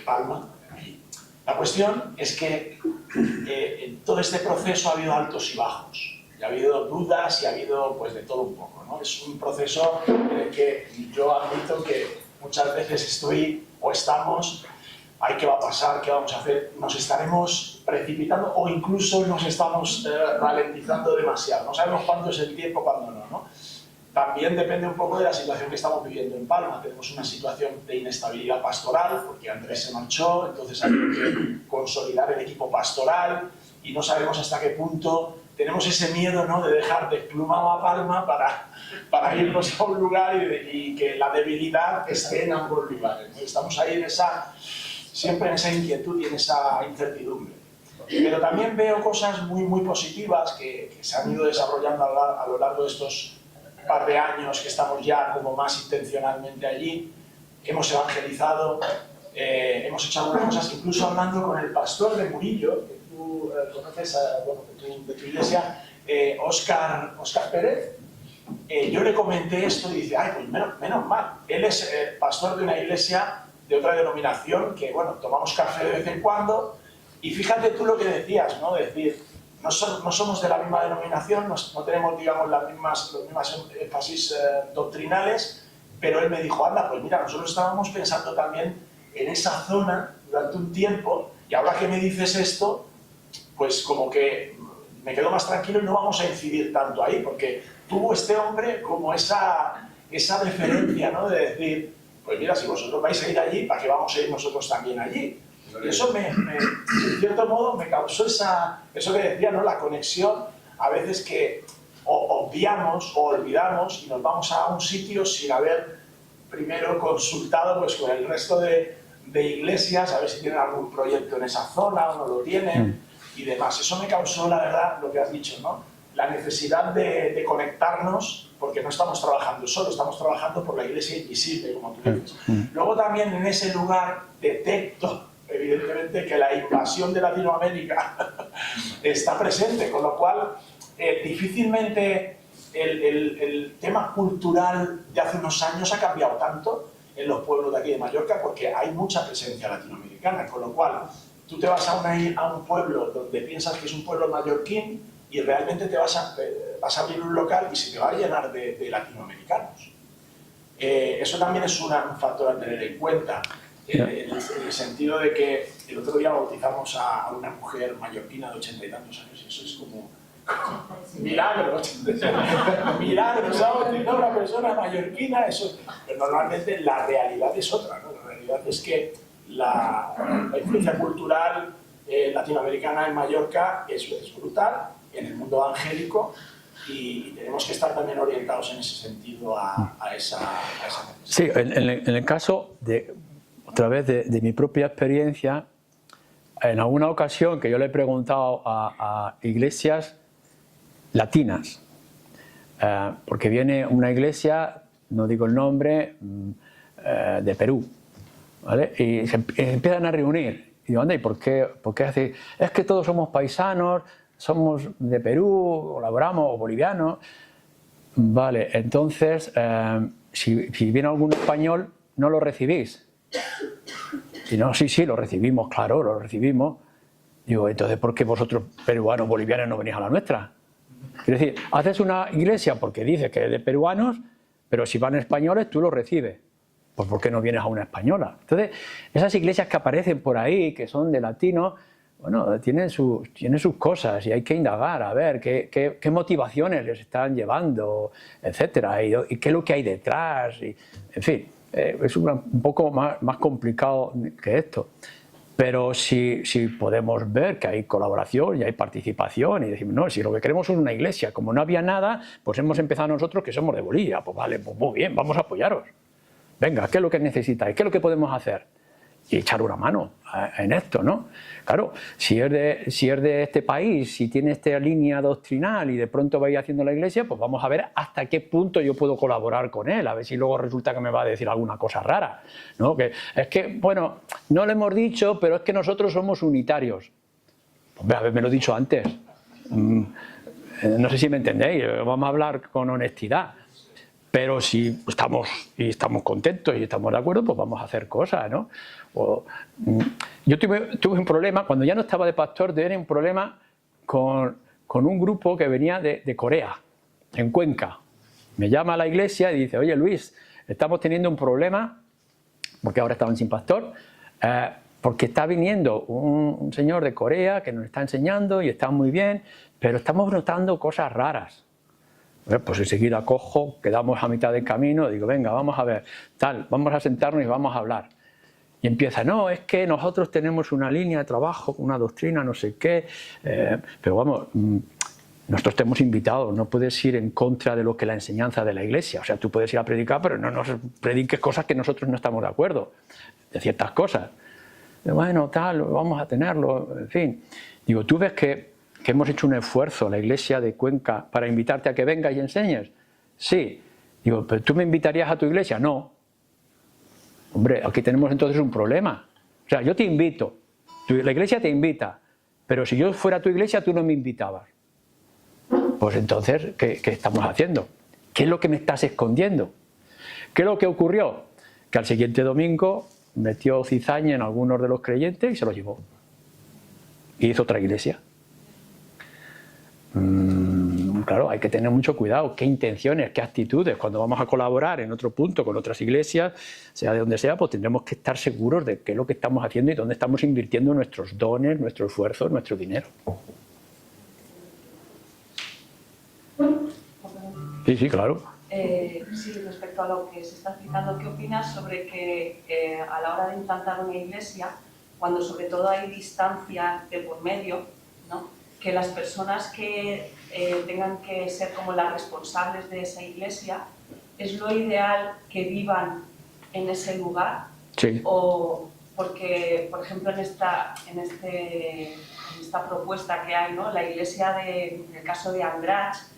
Palma. Allí. La cuestión es que en todo este proceso ha habido altos y bajos, y ha habido dudas y ha habido pues de todo un poco, ¿no? Es un proceso en el que yo admito que muchas veces estoy o estamos, ay, ¿qué va a pasar? ¿Qué vamos a hacer? Nos estaremos precipitando o incluso nos estamos ralentizando demasiado. No sabemos cuándo es el tiempo, cuándo no, ¿no? También depende un poco de la situación que estamos viviendo en Palma. Tenemos una situación de inestabilidad pastoral, porque Andrés se marchó, entonces hay que consolidar el equipo pastoral y no sabemos hasta qué punto tenemos ese miedo, ¿no?, de dejar desplumado a Palma para irnos a un lugar y que la debilidad esté en ambos lugares, ¿no? Estamos ahí siempre en esa inquietud y en esa incertidumbre. Pero también veo cosas muy positivas que se han ido desarrollando a lo largo de estos par de años que estamos ya como más intencionalmente allí. Hemos evangelizado, hemos hecho algunas cosas, incluso hablando con el pastor de Murillo, que tú conoces, de tu iglesia, Óscar Pérez. Yo le comenté esto y dice, ay, pues menos mal. Él es pastor de una iglesia de otra denominación que, bueno, tomamos café de vez en cuando. Y fíjate tú lo que decías, ¿no? Es decir, no somos de la misma denominación, no tenemos, digamos, los mismas énfasis doctrinales, pero él me dijo, anda, pues mira, nosotros estábamos pensando también en esa zona durante un tiempo, y ahora que me dices esto, pues como que me quedo más tranquilo y no vamos a incidir tanto ahí, porque tuvo este hombre como esa deferencia, ¿no? De decir, pues mira, si vosotros vais a ir allí, ¿para qué vamos a ir nosotros también allí? Y eso en cierto modo me causó eso que decía, ¿no? La conexión, a veces que obviamos o olvidamos y nos vamos a un sitio sin haber primero consultado pues, con el resto de iglesias, a ver si tienen algún proyecto en esa zona o no lo tienen y demás. Eso me causó, la verdad, lo que has dicho, ¿no? La necesidad de conectarnos, porque no estamos trabajando solo, estamos trabajando por la iglesia invisible, como tú dices. Luego también en ese lugar detecto, evidentemente, que la invasión de Latinoamérica está presente, con lo cual difícilmente el tema cultural de hace unos años ha cambiado tanto en los pueblos de aquí de Mallorca, porque hay mucha presencia latinoamericana, con lo cual tú te vas a un pueblo donde piensas que es un pueblo mallorquín y realmente te vas a abrir un local y se te va a llenar de latinoamericanos. Eso también es un factor a tener en cuenta, en el sentido de que el otro día bautizamos a una mujer mallorquina de 80 y tantos años y eso es como milagro, milagro, ¿sabes? No, una persona mallorquina, eso, pero normalmente la realidad es otra, ¿no? La realidad es que la influencia cultural latinoamericana en Mallorca es brutal, en el mundo evangélico, y tenemos que estar también orientados en ese sentido a esa necesidad. Sí, en el caso, otra vez, de mi propia experiencia, en alguna ocasión que yo le he preguntado a iglesias latinas, porque viene una iglesia, no digo el nombre, de Perú, ¿vale? Y se empiezan a reunir. Y digo, anda, ¿y por qué hace? Es que todos somos paisanos, somos de Perú, colaboramos, o bolivianos. Vale, entonces, si viene algún español, ¿no lo recibís? Y no, sí, lo recibimos, claro, lo recibimos. Digo, entonces, ¿por qué vosotros, peruanos, bolivianos, no venís a la nuestra? Es decir, haces una iglesia porque dices que es de peruanos, pero si van españoles, tú los recibes. Pues ¿por qué no vienes a una española? Entonces, esas iglesias que aparecen por ahí, que son de latinos, bueno, tienen sus cosas y hay que indagar, a ver qué motivaciones les están llevando, etcétera, y qué es lo que hay detrás, y, en fin, es un poco más complicado que esto. Pero si podemos ver que hay colaboración y hay participación y decimos, no, si lo que queremos es una iglesia, como no había nada, pues hemos empezado nosotros que somos de Bolivia, pues vale, pues muy bien, vamos a apoyaros. Venga, ¿qué es lo que necesitáis? ¿Qué es lo que podemos hacer? Y echar una mano en esto, ¿no? Claro, si es de este país, si tiene esta línea doctrinal y de pronto va a ir haciendo la iglesia, pues vamos a ver hasta qué punto yo puedo colaborar con él, a ver si luego resulta que me va a decir alguna cosa rara, ¿no? Que es que, bueno, no lo hemos dicho, pero es que nosotros somos unitarios. Pues haberme dicho antes. No sé si me entendéis, vamos a hablar con honestidad. pero si estamos contentos y estamos de acuerdo, pues vamos a hacer cosas, ¿no? Yo tuve un problema, cuando ya no estaba de pastor, tenía un problema con un grupo que venía de Corea, en Cuenca. Me llama a la iglesia y dice, oye Luis, estamos teniendo un problema, porque ahora estaban sin pastor, porque está viniendo un señor de Corea que nos está enseñando y está muy bien, pero estamos notando cosas raras. Pues enseguida cojo, quedamos a mitad del camino, digo, venga, vamos a ver, vamos a sentarnos y vamos a hablar. Y empieza, no, es que nosotros tenemos una línea de trabajo, una doctrina, no sé qué, pero vamos, nosotros te hemos invitado, no puedes ir en contra de lo que la enseñanza de la iglesia, o sea, tú puedes ir a predicar, pero no nos prediques cosas que nosotros no estamos de acuerdo, de ciertas cosas. Bueno, vamos a tenerlo, en fin. Digo, ¿tú ves que hemos hecho un esfuerzo, la iglesia de Cuenca, para invitarte a que vengas y enseñes? Sí. Digo, ¿pero tú me invitarías a tu iglesia? No. Hombre, aquí tenemos entonces un problema. O sea, yo te invito, la iglesia te invita, pero si yo fuera a tu iglesia tú no me invitabas. Pues entonces, ¿qué estamos haciendo? ¿Qué es lo que me estás escondiendo? ¿Qué es lo que ocurrió? Que al siguiente domingo metió cizaña en algunos de los creyentes y se los llevó. Y hizo otra iglesia. Claro, hay que tener mucho cuidado, qué intenciones, qué actitudes. Cuando vamos a colaborar en otro punto con otras iglesias, sea de donde sea, pues tendremos que estar seguros de qué es lo que estamos haciendo y dónde estamos invirtiendo nuestros dones, nuestro esfuerzo, nuestro dinero. Sí, claro. Sí, respecto a lo que se está explicando, ¿qué opinas sobre que a la hora de implantar una iglesia, cuando sobre todo hay distancia de por medio, ¿no?, que las personas que tengan que ser como las responsables de esa iglesia, ¿es lo ideal que vivan en ese lugar? Sí. O porque, por ejemplo, en esta propuesta que hay, ¿no?, la iglesia en el caso de Andratx,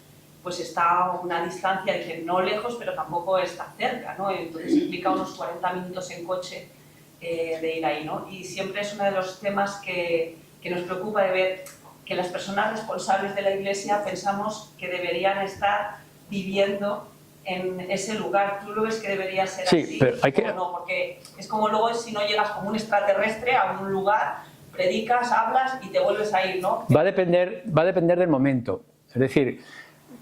pues está a una distancia, dice, no lejos, pero tampoco está cerca, ¿no? Entonces implica unos 40 minutos en coche de ir ahí, ¿no? Y siempre es uno de los temas que nos preocupa, de ver que las personas responsables de la iglesia pensamos que deberían estar viviendo en ese lugar. ¿Tú lo ves que debería ser así? Pero hay que... ¿O no? Porque es como luego si no llegas como un extraterrestre a un lugar, predicas, hablas y te vuelves a ir, ¿no? Va a depender del momento. Es decir,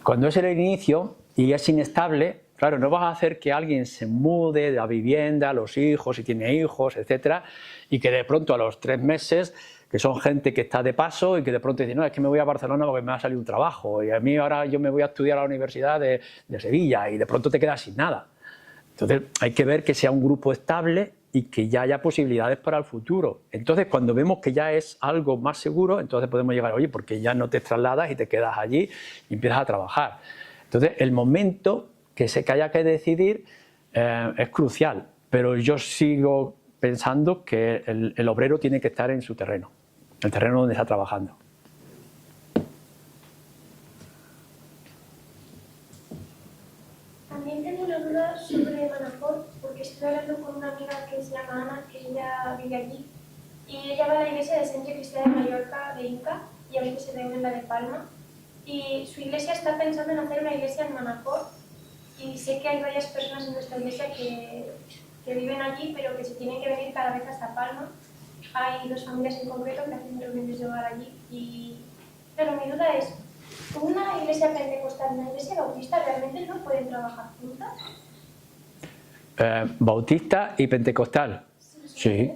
cuando es el inicio y es inestable, claro, no vas a hacer que alguien se mude de la vivienda, los hijos, si tiene hijos, etcétera, y que de pronto a los 3 meses, que son gente que está de paso y que de pronto dice, no, es que me voy a Barcelona porque me va a salir un trabajo y a mí ahora yo me voy a estudiar a la Universidad de Sevilla, y de pronto te quedas sin nada. Entonces hay que ver que sea un grupo estable y que ya haya posibilidades para el futuro. Entonces cuando vemos que ya es algo más seguro, entonces podemos llegar, oye, porque ya no te trasladas y te quedas allí y empiezas a trabajar. Entonces el momento que haya que decidir es crucial, pero yo sigo pensando que el obrero tiene que estar en su terreno, el terreno donde está trabajando. También tengo una duda sobre Manafort, porque estoy hablando con una amiga que se llama Ana, que ella vive allí, y ella va a la iglesia de Centro Cristiana de Mallorca, de Inca, y a veces se reúne en la de Palma, y su iglesia está pensando en hacer una iglesia en Manafort, y sé que hay varias personas en nuestra iglesia que viven allí, pero que se tienen que venir cada vez hasta Palma. Hay 2 familias en concreto que hacen reuniones de hogar allí, y pero mi duda es, ¿una iglesia pentecostal y una iglesia bautista realmente no pueden trabajar juntas? ¿Bautista y pentecostal? Sí.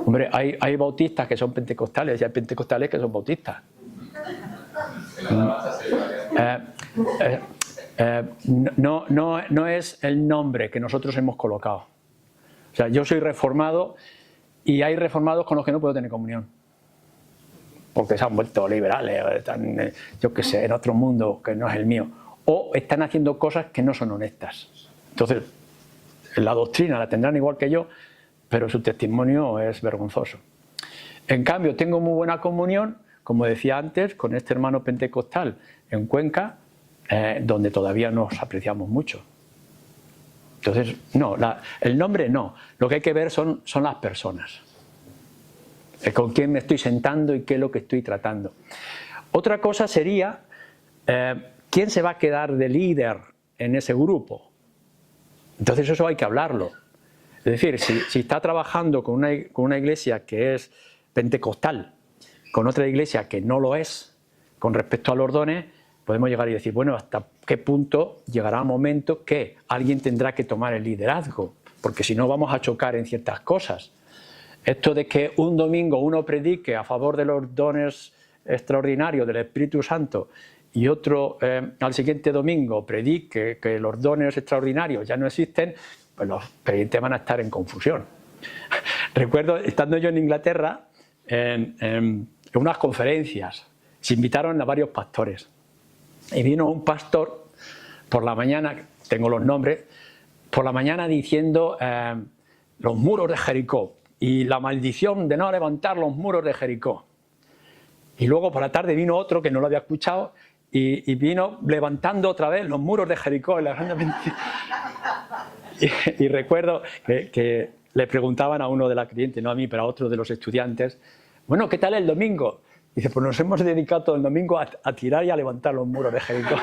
Hombre, hay bautistas que son pentecostales y hay pentecostales que son bautistas. No es el nombre que nosotros hemos colocado. O sea, yo soy reformado y hay reformados con los que no puedo tener comunión. Porque se han vuelto liberales, o están, yo qué sé, en otro mundo que no es el mío. O están haciendo cosas que no son honestas. Entonces, la doctrina la tendrán igual que yo, pero su testimonio es vergonzoso. En cambio, tengo muy buena comunión, como decía antes, con este hermano pentecostal en Cuenca, donde todavía nos apreciamos mucho. Entonces, no, el nombre no. Lo que hay que ver son las personas. Con quién me estoy sentando y qué es lo que estoy tratando. Otra cosa sería, ¿quién se va a quedar de líder en ese grupo? Entonces eso hay que hablarlo. Es decir, si está trabajando con una iglesia que es pentecostal, con otra iglesia que no lo es, con respecto a los dones, podemos llegar y decir, bueno, ¿hasta qué punto llegará el momento que alguien tendrá que tomar el liderazgo? Porque si no vamos a chocar en ciertas cosas. Esto de que un domingo uno predique a favor de los dones extraordinarios del Espíritu Santo y otro al siguiente domingo predique que los dones extraordinarios ya no existen, pues los creyentes van a estar en confusión. Recuerdo, estando yo en Inglaterra, en unas conferencias, se invitaron a varios pastores. Y vino un pastor por la mañana, tengo los nombres, por la mañana diciendo los muros de Jericó y la maldición de no levantar los muros de Jericó. Y luego por la tarde vino otro que no lo había escuchado y vino levantando otra vez los muros de Jericó. Y recuerdo que le preguntaban a uno de las clientes, no a mí, pero a otro de los estudiantes, bueno, ¿qué tal el domingo? Dice, pues nos hemos dedicado todo el domingo a tirar y a levantar los muros de Jericó.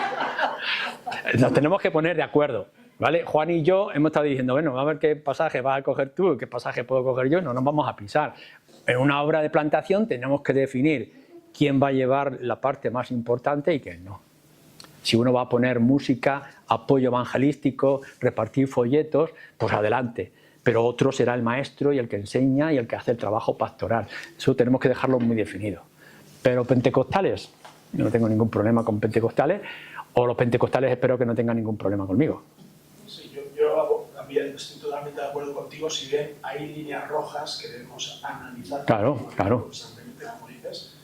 Nos tenemos que poner de acuerdo, ¿vale? Juan y yo hemos estado diciendo, bueno, a ver qué pasaje vas a coger tú, qué pasaje puedo coger yo, no nos vamos a pisar. En una obra de plantación tenemos que definir quién va a llevar la parte más importante y quién no. Si uno va a poner música, apoyo evangelístico, repartir folletos, pues adelante. Pero otro será el maestro y el que enseña y el que hace el trabajo pastoral. Eso tenemos que dejarlo muy definido. Pero pentecostales, yo no tengo ningún problema con pentecostales, o los pentecostales espero que no tengan ningún problema conmigo. Sí, yo también estoy totalmente de acuerdo contigo, si bien hay líneas rojas que debemos analizar. Claro, claro. Constantemente, como dices.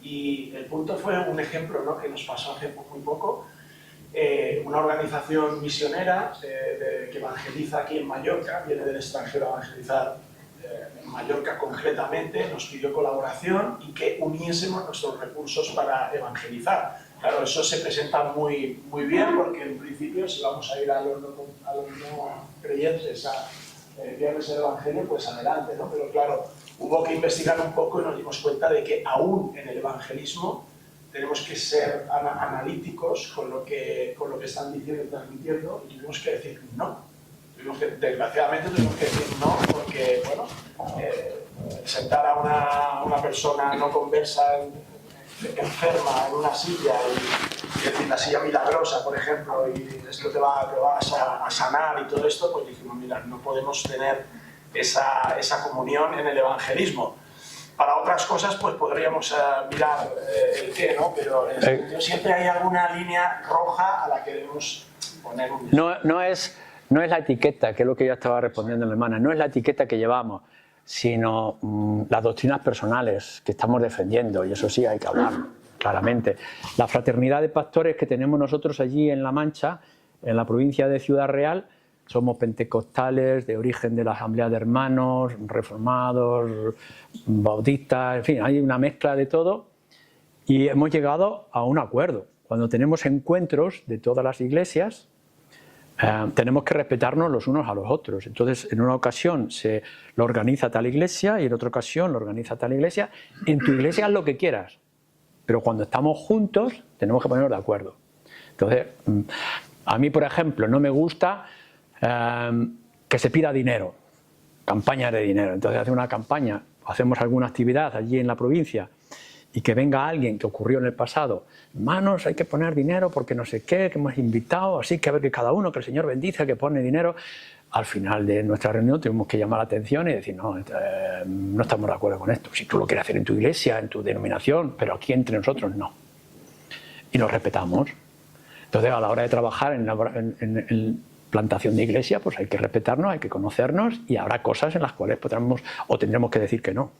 Y el punto fue un ejemplo, ¿no?, que nos pasó hace muy poco. Una organización misionera que evangeliza aquí en Mallorca, viene del extranjero a evangelizar en Mallorca concretamente, nos pidió colaboración y que uniésemos nuestros recursos para evangelizar. Claro, eso se presenta muy bien porque en principio si vamos a ir a los no creyentes a enviarles el evangelio, pues adelante, ¿no? Pero claro, hubo que investigar un poco y nos dimos cuenta de que aún en el evangelismo tenemos que ser analíticos con lo que están diciendo y transmitiendo y tuvimos que decir no. Desgraciadamente tuvimos que decir no porque, bueno, sentar a una persona no conversa enferma en una silla y decir la silla milagrosa, por ejemplo, y esto te vas a sanar y todo esto, pues dijimos, mira, no podemos tener esa comunión en el evangelismo. Para otras cosas, pues podríamos mirar el qué, ¿no? Pero siempre hay alguna línea roja a la que debemos poner un... No es la etiqueta, que es lo que ya estaba respondiendo la hermana, no es la etiqueta que llevamos, sino las doctrinas personales que estamos defendiendo, y eso sí hay que hablarlo, claramente. La fraternidad de pastores que tenemos nosotros allí en La Mancha, en la provincia de Ciudad Real, somos pentecostales, de origen de la Asamblea de Hermanos, reformados, bautistas, en fin, hay una mezcla de todo y hemos llegado a un acuerdo. Cuando tenemos encuentros de todas las iglesias, tenemos que respetarnos los unos a los otros. Entonces, en una ocasión se lo organiza tal iglesia y en otra ocasión lo organiza tal iglesia. En tu iglesia haz lo que quieras, pero cuando estamos juntos tenemos que ponernos de acuerdo. Entonces, a mí, por ejemplo, no me gusta que se pida dinero, campañas de dinero. Entonces, hace una campaña, hacemos alguna actividad allí en la provincia y que venga alguien, que ocurrió en el pasado, hermanos, hay que poner dinero porque no sé qué, que hemos invitado, así que a ver que cada uno, que el Señor bendice, que pone dinero. Al final de nuestra reunión tuvimos que llamar la atención y decir, no, no estamos de acuerdo con esto. Si tú lo quieres hacer en tu iglesia, en tu denominación, pero aquí entre nosotros no. Y nos respetamos. Entonces, a la hora de trabajar en plantación de iglesia, pues hay que respetarnos, hay que conocernos y habrá cosas en las cuales podremos o tendremos que decir que no.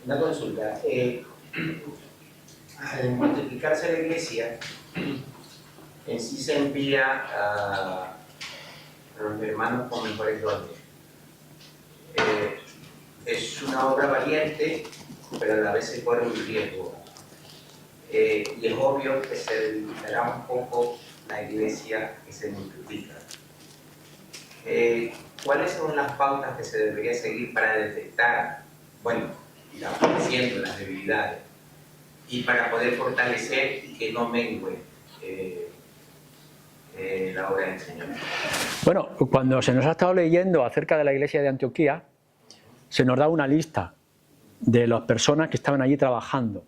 Una consulta. Al multiplicarse la iglesia, en sí se envía a los hermanos con mejores dones. Es una obra valiente, pero a la vez se corre un riesgo. Y es obvio que se debilitará un poco la iglesia que se multiplica. ¿Cuáles son las pautas que se debería seguir para detectar, bueno, ir apareciendo las debilidades? y para poder fortalecer y que no mengue la obra del Señor. Bueno, cuando se nos ha estado leyendo acerca de la iglesia de Antioquía, se nos da una lista de las personas que estaban allí trabajando,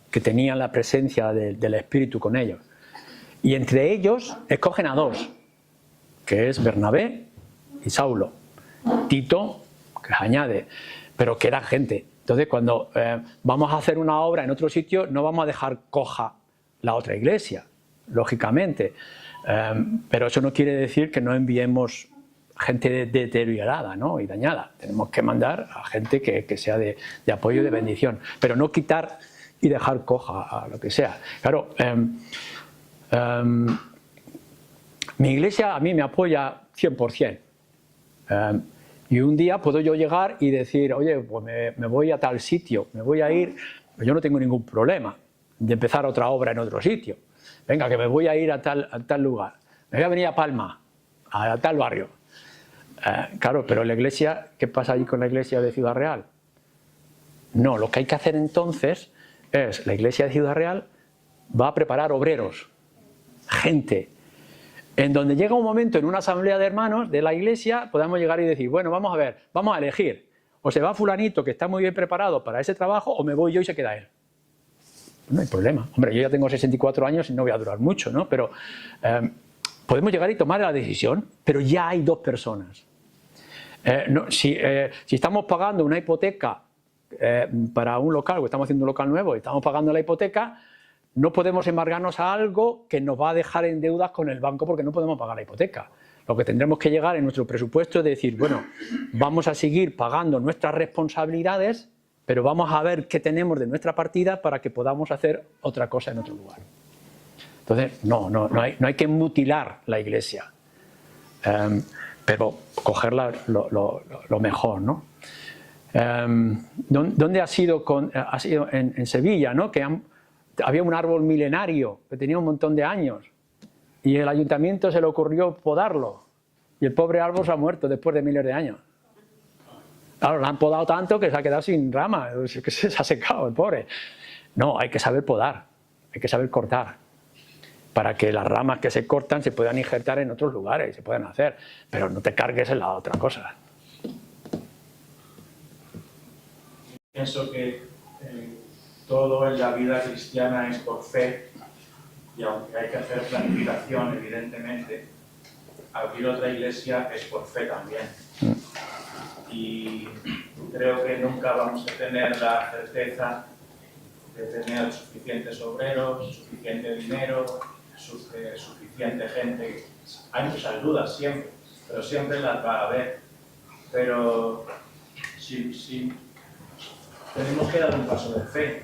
que tenían la presencia del Espíritu con ellos. Y entre ellos escogen a dos, que es Bernabé y Saulo. Tito, que se añade, pero que eran gente. Entonces, cuando vamos a hacer una obra en otro sitio, no vamos a dejar coja la otra iglesia, lógicamente. Pero eso no quiere decir que no enviemos gente deteriorada, ¿no? Y dañada. Tenemos que mandar a gente que sea de apoyo y de bendición, pero no quitar y dejar coja a lo que sea. Claro, mi iglesia a mí me apoya 100%. Y un día puedo yo llegar y decir, oye, pues me voy a tal sitio, me voy a ir, pues yo no tengo ningún problema de empezar otra obra en otro sitio. Venga, que me voy a ir a tal lugar, me voy a venir a Palma, a tal barrio. Claro, pero la iglesia, ¿qué pasa allí con la iglesia de Ciudad Real? No, lo que hay que hacer entonces es, la iglesia de Ciudad Real va a preparar obreros, gente, en donde llega un momento en una asamblea de hermanos de la iglesia, podamos llegar y decir, bueno, vamos a ver, vamos a elegir, o se va fulanito que está muy bien preparado para ese trabajo, o me voy yo y se queda él. No hay problema. Hombre, yo ya tengo 64 años y no voy a durar mucho, ¿no? Pero podemos llegar y tomar la decisión, pero ya hay dos personas. Si estamos pagando una hipoteca para un local, o estamos haciendo un local nuevo y estamos pagando la hipoteca, no podemos embargarnos a algo que nos va a dejar en deudas con el banco porque no podemos pagar la hipoteca. Lo que tendremos que llegar en nuestro presupuesto es decir, bueno, vamos a seguir pagando nuestras responsabilidades, pero vamos a ver qué tenemos de nuestra partida para que podamos hacer otra cosa en otro lugar. Entonces, no hay que mutilar la iglesia, pero cogerla lo mejor, ¿no? ¿Dónde ha sido? Ha sido en Sevilla, ¿no? Que había un árbol milenario que tenía un montón de años y el ayuntamiento se le ocurrió podarlo y el pobre árbol se ha muerto después de miles de años. Claro, lo han podado tanto que se ha quedado sin ramas, que se ha secado el pobre. No, hay que saber podar, hay que saber cortar, para que las ramas que se cortan se puedan injertar en otros lugares y se puedan hacer, pero no te cargues en la otra cosa. Pienso que todo en la vida cristiana es por fe, y aunque hay que hacer planificación, evidentemente, abrir otra iglesia es por fe también. Y creo que nunca vamos a tener la certeza de tener suficientes obreros, suficiente dinero, suficiente gente. Hay muchas dudas siempre, pero siempre las va a haber. Pero si tenemos que dar un paso de fe,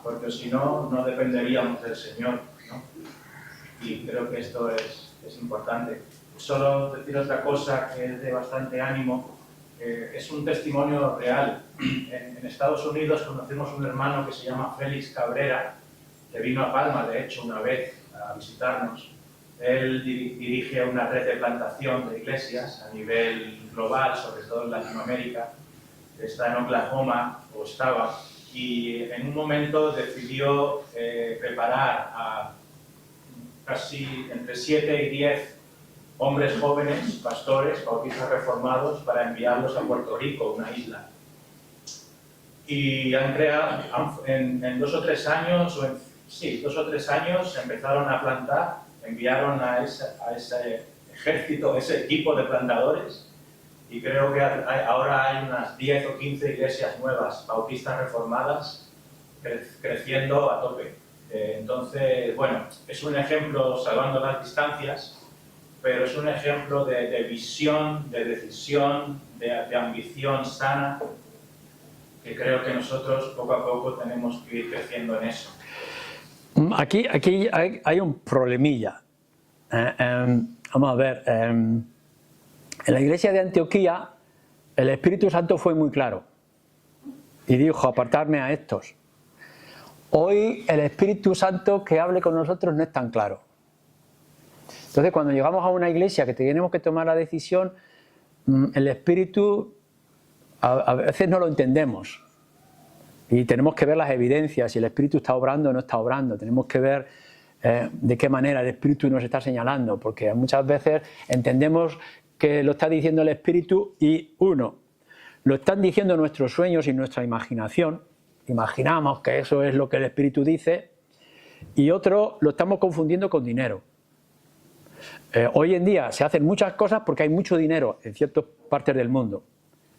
porque si no, no dependeríamos del Señor, ¿no? Y creo que esto es importante. Solo decir otra cosa que es de bastante ánimo. Es un testimonio real. En Estados Unidos conocemos un hermano que se llama Félix Cabrera, que vino a Palma, de hecho, una vez a visitarnos. Él dirige una red de plantación de iglesias a nivel global, sobre todo en Latinoamérica. Está en Oklahoma, o estaba, y en un momento decidió preparar a casi entre 7 y 10 hombres jóvenes, pastores, bautistas reformados, para enviarlos a Puerto Rico, una isla. Y han creado, en 2 o 3 años, 2 o 3 años, empezaron a plantar, enviaron a ese ejército, ese equipo de plantadores, y creo que ahora hay unas 10 o 15 iglesias nuevas, bautistas reformadas, creciendo a tope. Entonces, bueno, es un ejemplo, salvando las distancias, pero es un ejemplo de visión, de decisión, de ambición sana, que creo que nosotros poco a poco tenemos que ir creciendo en eso. Aquí hay un problemilla. Vamos a ver, en la iglesia de Antioquía el Espíritu Santo fue muy claro y dijo, apartarme a estos. Hoy el Espíritu Santo que hable con nosotros no es tan claro. Entonces, cuando llegamos a una iglesia que tenemos que tomar la decisión, el Espíritu a veces no lo entendemos. Y tenemos que ver las evidencias, si el Espíritu está obrando o no está obrando. Tenemos que ver de qué manera el Espíritu nos está señalando, porque muchas veces entendemos que lo está diciendo el Espíritu y lo están diciendo nuestros sueños y nuestra imaginación. Imaginamos que eso es lo que el Espíritu dice, y otro lo estamos confundiendo con dinero. Hoy en día se hacen muchas cosas porque hay mucho dinero en ciertas partes del mundo.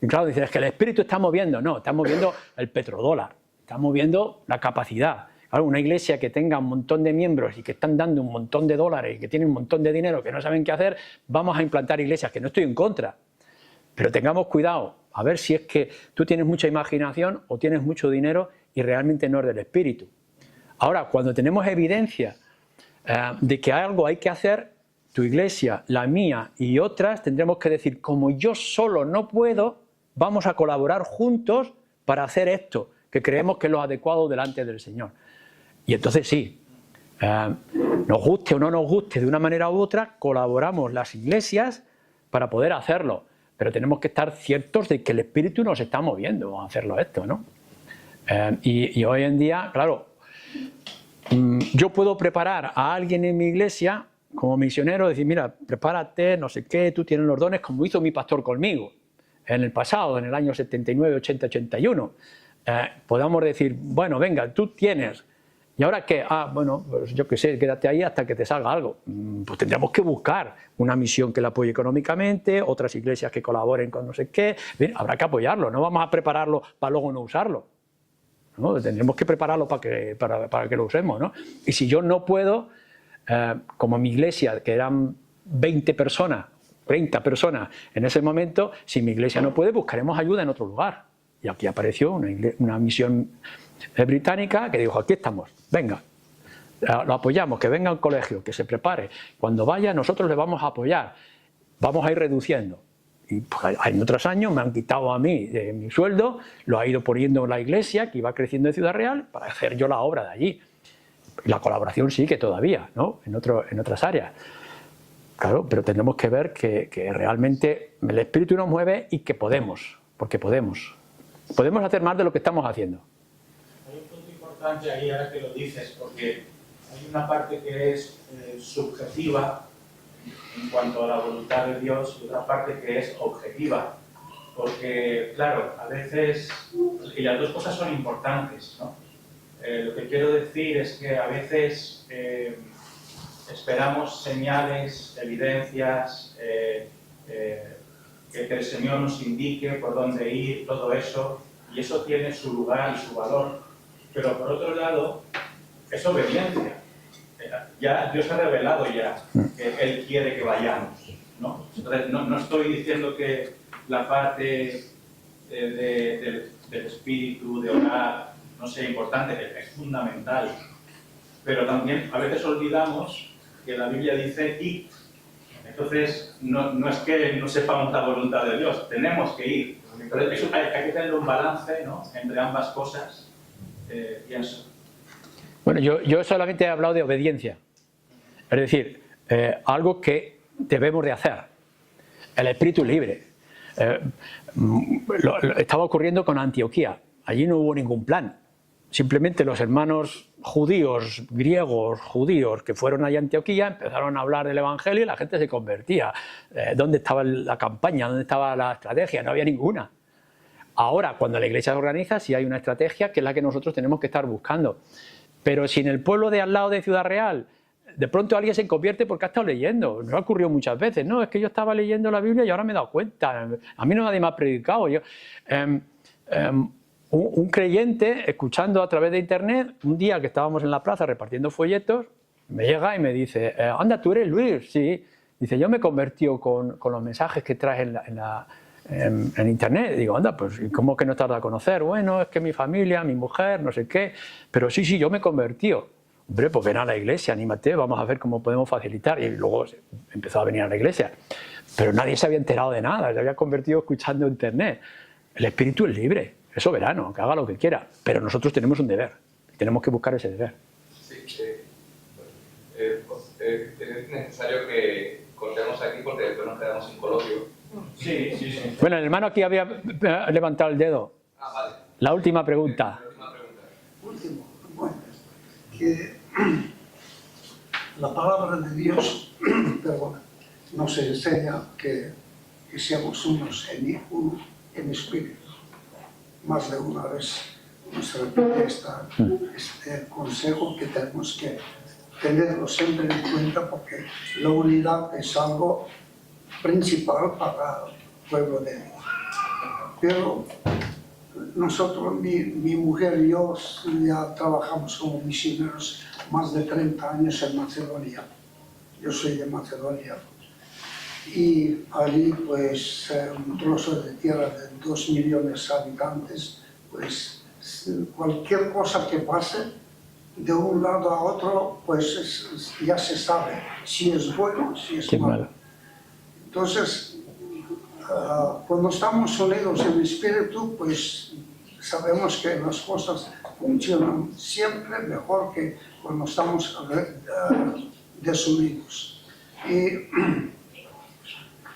Y claro, dices, es que el Espíritu está moviendo. No, está moviendo el petrodólar, está moviendo la capacidad. Claro, una iglesia que tenga un montón de miembros y que están dando un montón de dólares y que tienen un montón de dinero que no saben qué hacer, vamos a implantar iglesias, que no estoy en contra. Pero tengamos cuidado, a ver si es que tú tienes mucha imaginación o tienes mucho dinero y realmente no es del Espíritu. Ahora, cuando tenemos evidencia de que algo hay que hacer, tu iglesia, la mía y otras, tendremos que decir, como yo solo no puedo, vamos a colaborar juntos para hacer esto, que creemos que es lo adecuado delante del Señor. Y entonces sí, nos guste o no nos guste de una manera u otra, colaboramos las iglesias para poder hacerlo. Pero tenemos que estar ciertos de que el Espíritu nos está moviendo a hacerlo esto, ¿no? Y hoy en día, claro, yo puedo preparar a alguien en mi iglesia como misionero, decir, mira, prepárate, no sé qué, tú tienes los dones, como hizo mi pastor conmigo en el pasado, en el año 79, 80, 81. Podamos decir, bueno, venga, tú tienes, ¿y ahora qué? Bueno, pues yo qué sé, quédate ahí hasta que te salga algo. Pues tendríamos que buscar una misión que la apoye económicamente, otras iglesias que colaboren con no sé qué. Bien, habrá que apoyarlo, no vamos a prepararlo para luego no usarlo, ¿no? Tendremos que prepararlo para que lo usemos, ¿no? Y si yo no puedo, como mi iglesia, que eran 20 personas, 30 personas en ese momento, si mi iglesia no puede, buscaremos ayuda en otro lugar. Y aquí apareció una misión británica que dijo, aquí estamos, venga, lo apoyamos, que venga al colegio, que se prepare. Cuando vaya, nosotros le vamos a apoyar, vamos a ir reduciendo. Y pues, en otros años me han quitado a mí de mi sueldo, lo ha ido poniendo la iglesia, que iba creciendo en Ciudad Real, para hacer yo la obra de allí. La colaboración sí que todavía, ¿no? En otras áreas. Claro, pero tenemos que ver que realmente el Espíritu nos mueve y que podemos, porque podemos. Podemos hacer más de lo que estamos haciendo. Hay un punto importante ahí ahora que lo dices, porque hay una parte que es subjetiva en cuanto a la voluntad de Dios y otra parte que es objetiva. Porque, claro, a veces, y las dos cosas son importantes, ¿no? Lo que quiero decir es que a veces esperamos señales, evidencias, que el Señor nos indique por dónde ir, todo eso, y eso tiene su lugar y su valor. Pero por otro lado, es obediencia. Ya Dios ha revelado ya que Él quiere que vayamos, ¿no? Entonces, no estoy diciendo que la parte del espíritu, de orar, no sea importante, es fundamental. Pero también a veces olvidamos que la Biblia dice id. Entonces, no es que no sepamos la voluntad de Dios, tenemos que ir. Pero eso hay que tener un balance, ¿no?, entre ambas cosas, pienso. Bueno, yo solamente he hablado de obediencia. Es decir, algo que debemos de hacer. El espíritu es libre. Estaba ocurriendo con Antioquía. Allí no hubo ningún plan. Simplemente los hermanos judíos, griegos, judíos, que fueron allá a Antioquía, empezaron a hablar del Evangelio y la gente se convertía. ¿Dónde estaba la campaña? ¿Dónde estaba la estrategia? No había ninguna. Ahora, cuando la iglesia se organiza, sí hay una estrategia que es la que nosotros tenemos que estar buscando. Pero si en el pueblo de al lado de Ciudad Real, de pronto alguien se convierte porque ha estado leyendo, nos ha ocurrido muchas veces, no, es que yo estaba leyendo la Biblia y ahora me he dado cuenta, a mí no nadie me ha predicado. Un creyente, escuchando a través de internet, un día que estábamos en la plaza repartiendo folletos, me llega y me dice, anda, ¿tú eres Luis? Sí. Dice, yo me he convertido con los mensajes que traes en internet. Digo, anda, pues ¿cómo que no te has dado a conocer? Bueno, es que mi familia, mi mujer, no sé qué, pero sí, yo me he convertido. Hombre, pues ven a la iglesia, anímate, vamos a ver cómo podemos facilitar. Y luego empezó a venir a la iglesia. Pero nadie se había enterado de nada, se había convertido escuchando internet. El espíritu es libre, es soberano, que haga lo que quiera, pero nosotros tenemos un deber, tenemos que buscar ese deber. Sí, es necesario que cortemos aquí porque después nos quedamos sin coloquio. Sí. Bueno, el hermano aquí había levantado el dedo. Vale. La última pregunta. La última que la palabra de Dios nos enseña que seamos unos en espíritu. Más de una vez nos repite este consejo que tenemos que tenerlo siempre en cuenta, porque la unidad es algo principal para el pueblo de Dios. Pero nosotros, mi mujer y yo, ya trabajamos como misioneros más de 30 años en Macedonia. Yo soy de Macedonia. Y allí, pues, un trozo de tierra de 2 millones de habitantes, pues, cualquier cosa que pase de un lado a otro, pues ya se sabe si es bueno, si es malo. Entonces, cuando estamos unidos en espíritu, pues sabemos que las cosas funcionan siempre mejor que cuando estamos desunidos. Y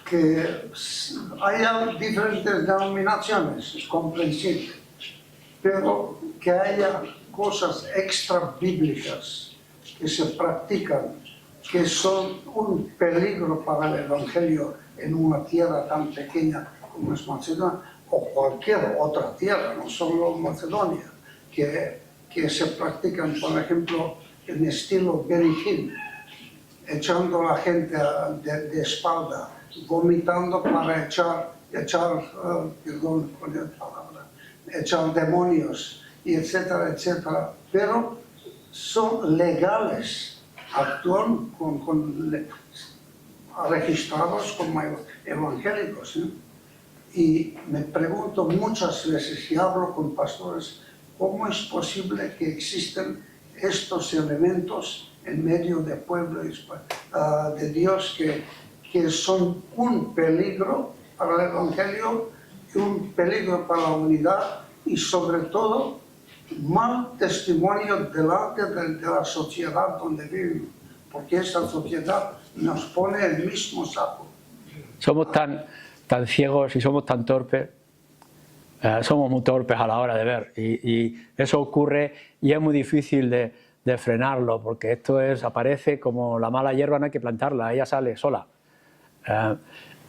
que haya diferentes denominaciones, es comprensible, pero que haya cosas extra bíblicas que se practican, que son un peligro para el Evangelio en una tierra tan pequeña como es Macedonia, o cualquier otra tierra, no solo Macedonia, que se practican, por ejemplo, en estilo Benny Hinn, echando a la gente de espalda, vomitando para echar perdón por la palabra, echar demonios, y etcétera, etcétera. Pero son legales, actúan registrados como evangélicos. Y me pregunto muchas veces, y hablo con pastores, ¿cómo es posible que existen estos elementos en medio del pueblo de Dios que son un peligro para el Evangelio y un peligro para la unidad y sobre todo mal testimonio delante de la sociedad donde vivimos? Porque esa sociedad nos pone el mismo saco. Somos tan ciegos y somos tan torpes, somos muy torpes a la hora de ver, y eso ocurre y es muy difícil de frenarlo, porque esto aparece como la mala hierba, no hay que plantarla, ella sale sola.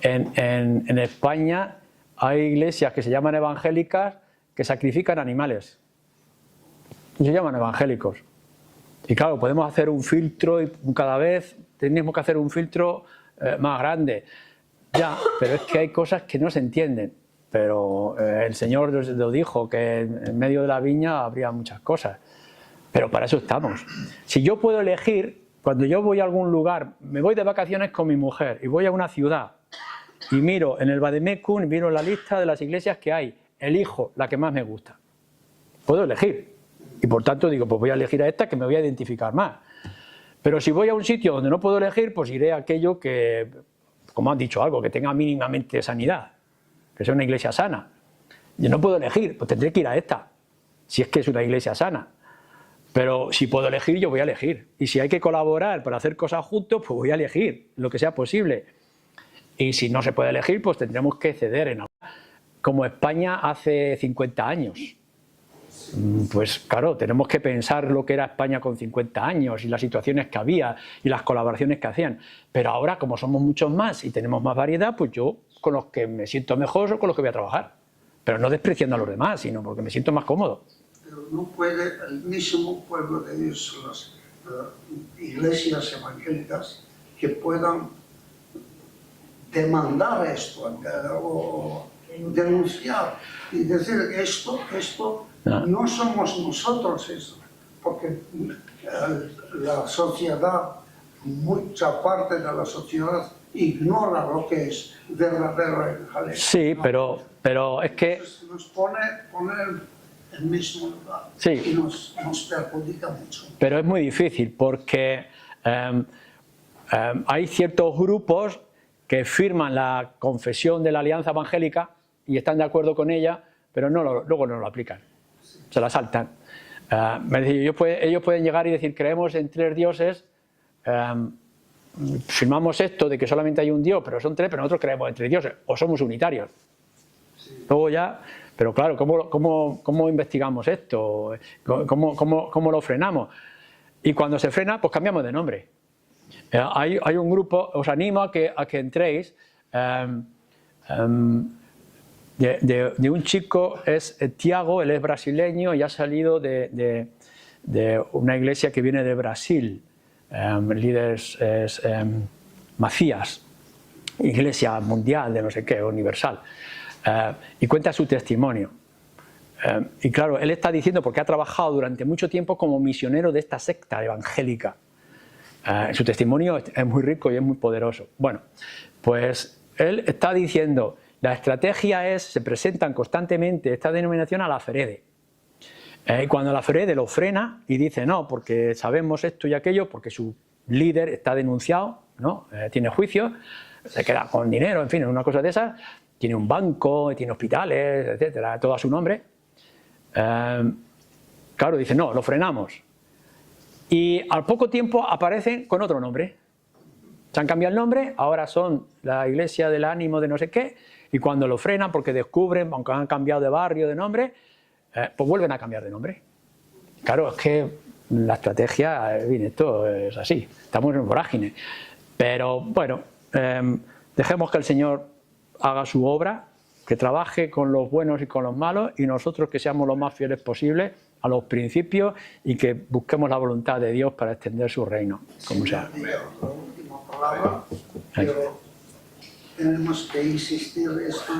En España hay iglesias que se llaman evangélicas que sacrifican animales y se llaman evangélicos. Y claro, podemos hacer un filtro y cada vez tenemos que hacer un filtro más grande. Ya, pero es que hay cosas que no se entienden. Pero el Señor lo dijo, que en medio de la viña habría muchas cosas. Pero para eso estamos. Si yo puedo elegir, cuando yo voy a algún lugar, me voy de vacaciones con mi mujer y voy a una ciudad y miro en el Vademecum, miro la lista de las iglesias que hay, elijo la que más me gusta. Puedo elegir. Y por tanto digo, pues voy a elegir a esta que me voy a identificar más. Pero si voy a un sitio donde no puedo elegir, pues iré a aquello que, como han dicho, algo que tenga mínimamente sanidad, que sea una iglesia sana. Yo no puedo elegir, pues tendré que ir a esta, si es que es una iglesia sana. Pero si puedo elegir, yo voy a elegir. Y si hay que colaborar para hacer cosas juntos, pues voy a elegir lo que sea posible. Y si no se puede elegir, pues tendremos que ceder en algo. Como España hace 50 años. Pues claro, tenemos que pensar lo que era España con 50 años y las situaciones que había y las colaboraciones que hacían. Pero ahora, como somos muchos más y tenemos más variedad, pues yo con los que me siento mejor son con los que voy a trabajar. Pero no despreciando a los demás, sino porque me siento más cómodo. Pero no puede el mismo pueblo de Dios, las iglesias evangélicas, que puedan demandar esto o denunciar y decir esto no somos nosotros, eso, porque la sociedad, mucha parte de la sociedad ignora lo que es verdadero evangelio. Sí, pero es que nos pone el mismo lugar, sí, y nos perjudica mucho. Pero es muy difícil porque hay ciertos grupos que firman la confesión de la Alianza Evangélica y están de acuerdo con ella, pero luego no lo aplican, se la saltan. Ellos pueden llegar y decir, creemos en 3 dioses, firmamos esto de que solamente hay un Dios, pero son 3, pero nosotros creemos en 3 dioses, o somos unitarios. Sí. Luego ya, pero claro, ¿cómo investigamos esto? ¿Cómo lo frenamos? y cuando se frena, pues cambiamos de nombre. Hay un grupo, os animo a que entréis, de un chico, es Tiago, él es brasileño y ha salido de una iglesia que viene de Brasil. El líder es Macías, iglesia mundial de no sé qué, universal, y cuenta su testimonio. Y claro, él está diciendo, porque ha trabajado durante mucho tiempo como misionero de esta secta evangélica. Su testimonio es muy rico y es muy poderoso. Bueno, pues él está diciendo, la estrategia es, se presentan constantemente esta denominación a la Ferede. Y cuando la Ferede lo frena y dice no, porque sabemos esto y aquello, porque su líder está denunciado, ¿no? Tiene juicio, se queda con dinero, en fin, una cosa de esas, tiene un banco, tiene hospitales, etcétera, todo a su nombre. Claro, dice no, lo frenamos. Y al poco tiempo aparecen con otro nombre. Se han cambiado el nombre, ahora son la Iglesia del Ánimo de no sé qué, y cuando lo frenan porque descubren, aunque han cambiado de barrio, de nombre, pues vuelven a cambiar de nombre. Claro, es que la estrategia, bien, esto es así, estamos en vorágine. Pero bueno, dejemos que el Señor haga su obra, que trabaje con los buenos y con los malos, y nosotros que seamos lo más fieles posible a los principios y que busquemos la voluntad de Dios para extender su reino, como sea. La última palabra, pero tenemos que insistir esto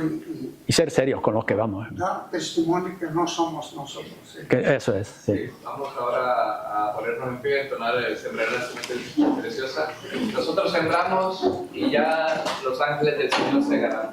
y ser serios con los que vamos. dar testimonio que no somos nosotros. Que eso es, sí. Vamos ahora a ponernos en pie, entonar el sembrar la semilla preciosa. Nosotros sembramos y ya los ángeles del Señor segarán.